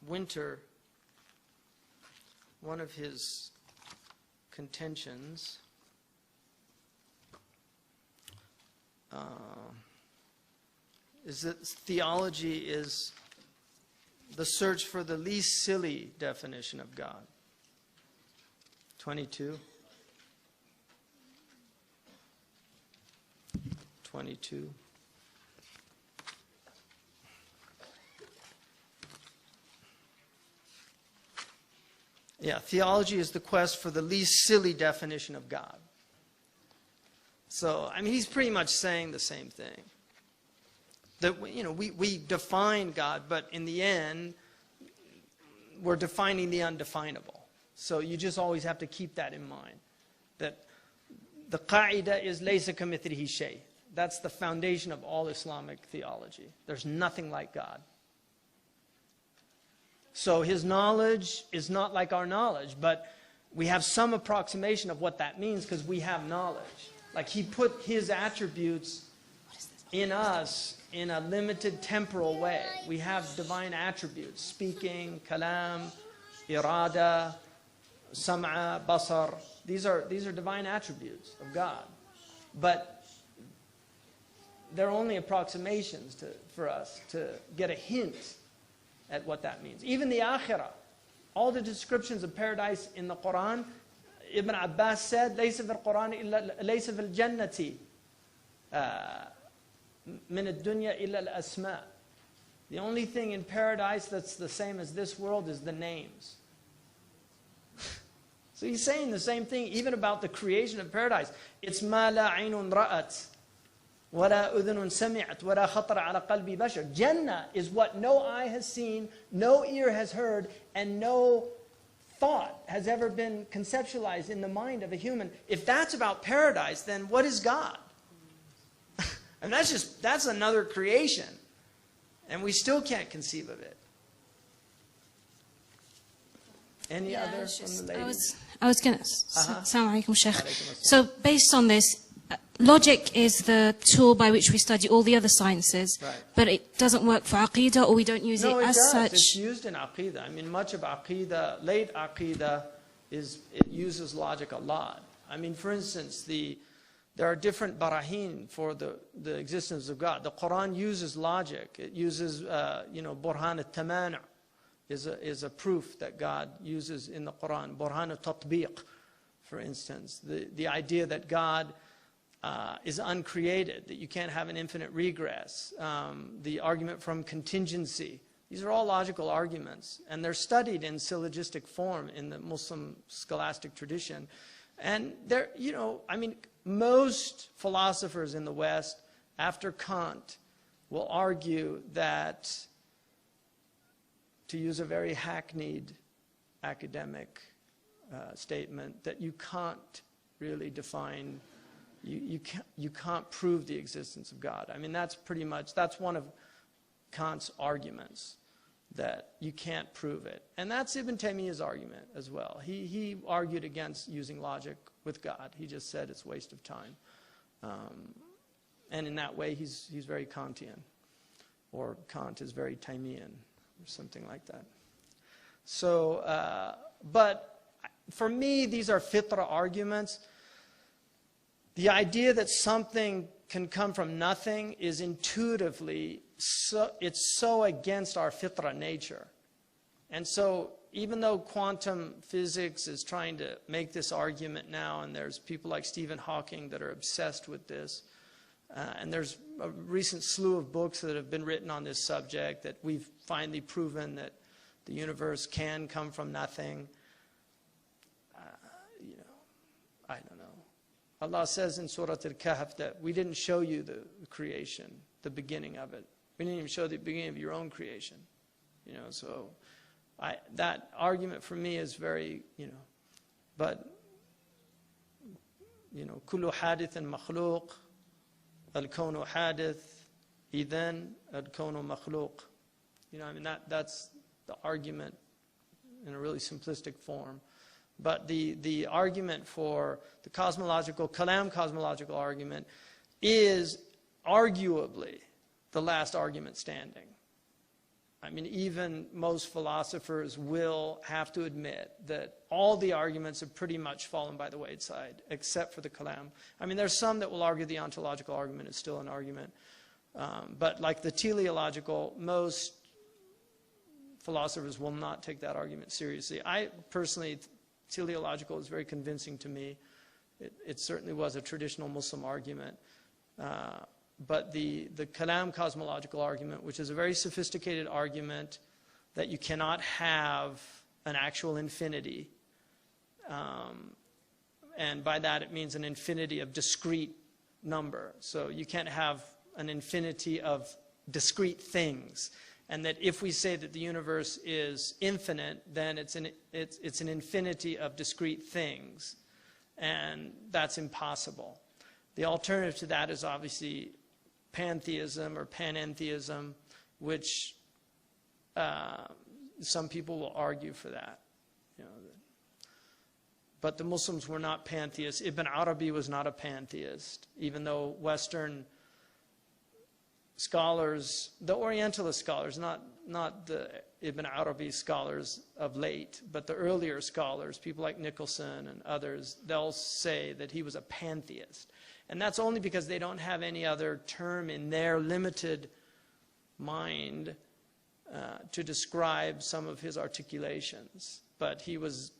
Winter, one of his contentions is that theology is the search for the least silly definition of God. 22. Yeah, theology is the quest for the least silly definition of God. So, I mean, he's pretty much saying the same thing. That, we define God, but in the end, we're defining the undefinable. So you just always have to keep that in mind. That the qaida is laysa kamithlihi shay. That's the foundation of all Islamic theology. There's nothing like God. So his knowledge is not like our knowledge, but we have some approximation of what that means because we have knowledge. Like he put his attributes in us in a limited temporal way. We have divine attributes: speaking, kalam, irada, sam'a, basar. These are divine attributes of God. But they're only approximations for us to get a hint at what that means. Even the akhirah, all the descriptions of paradise in the Quran, Ibn Abbas said, لَيْسَ فِي الْقُرْآنِ إِلَّا لَيْسَ فِي الْجَنَّةِ مِنَ الدُّنْيَا إِلَّا الْأَسْمَاءِ. The only thing in paradise that's the same as this world is the names. So he's saying the same thing even about the creation of paradise. It's مَا لَا عَيْنٌ رَأَتْ وَلَا أُذُنٌ سَمِعَتْ وَلَا خَطَرَ عَلَى قَلْبِ بَشَرٍ. Jannah is what no eye has seen, no ear has heard, and no thought has ever been conceptualized in the mind of a human. If that's about paradise, then what is God? And that's another creation. And we still can't conceive of it. Any other from the ladies? I was going to... Assalamu alaikum, Shaykh. So based on this, logic is the tool by which we study all the other sciences, right, but it doesn't work for Aqidah, or we don't use it as such? It's used in Aqidah. I mean, much of Aqidah, late Aqidah, it uses logic a lot. I mean, for instance, there are different barahin for the existence of God. The Quran uses logic. It uses, Burhan al-Tamanu' is a proof that God uses in the Quran. Burhan al-Tatbiq, for instance. The idea that God is uncreated, that you can't have an infinite regress. The argument from contingency, These are all logical arguments, and they're studied in syllogistic form in the Muslim scholastic tradition. And they're, you know, I mean, most philosophers in the West, after Kant, will argue that, to use a very hackneyed academic statement, that you can't really define, you can't prove the existence of God. I mean, that's pretty much, that's one of Kant's arguments, that you can't prove it. And that's Ibn Taymiyyah's argument as well. He argued against using logic with God. He just said it's a waste of time. And in that way, he's very Kantian. Or Kant is very Taymiyyan, or something like that. So, but for me, these are fitra arguments. The idea that something can come from nothing is intuitively, it's so against our fitra nature. And so even though quantum physics is trying to make this argument now, and there's people like Stephen Hawking that are obsessed with this, and there's a recent slew of books that have been written on this subject, that we've finally proven that the universe can come from nothing. You know, I don't know. Allah says in Surah Al-Kahf that we didn't show you the creation, the beginning of it. We didn't even show the beginning of your own creation. You know, so that argument for me is very, you know, but, you know, kullu hadithin makhluq, al-kawnu hadith, idhan al-kawnu makhluq. You know, I mean, that's the argument in a really simplistic form. But the argument for the cosmological, kalam cosmological argument is arguably the last argument standing. I mean, even most philosophers will have to admit that all the arguments have pretty much fallen by the wayside, except for the kalam. I mean, there's some that will argue the ontological argument is still an argument. But like the teleological, most philosophers will not take that argument seriously. I personally, teleological is very convincing to me. It certainly was a traditional Muslim argument. But the kalam cosmological argument, which is a very sophisticated argument that you cannot have an actual infinity. And by that it means an infinity of discrete number. So you can't have an infinity of discrete things. And that if we say that the universe is infinite, then it's an infinity of discrete things. And that's impossible. The alternative to that is obviously pantheism or panentheism, which some people will argue for that. You know, but the Muslims were not pantheists. Ibn Arabi was not a pantheist, even though Western scholars, the Orientalist scholars, not the Ibn Arabi scholars of late, but the earlier scholars, people like Nicholson and others, they'll say that he was a pantheist. And that's only because they don't have any other term in their limited mind to describe some of his articulations. But he was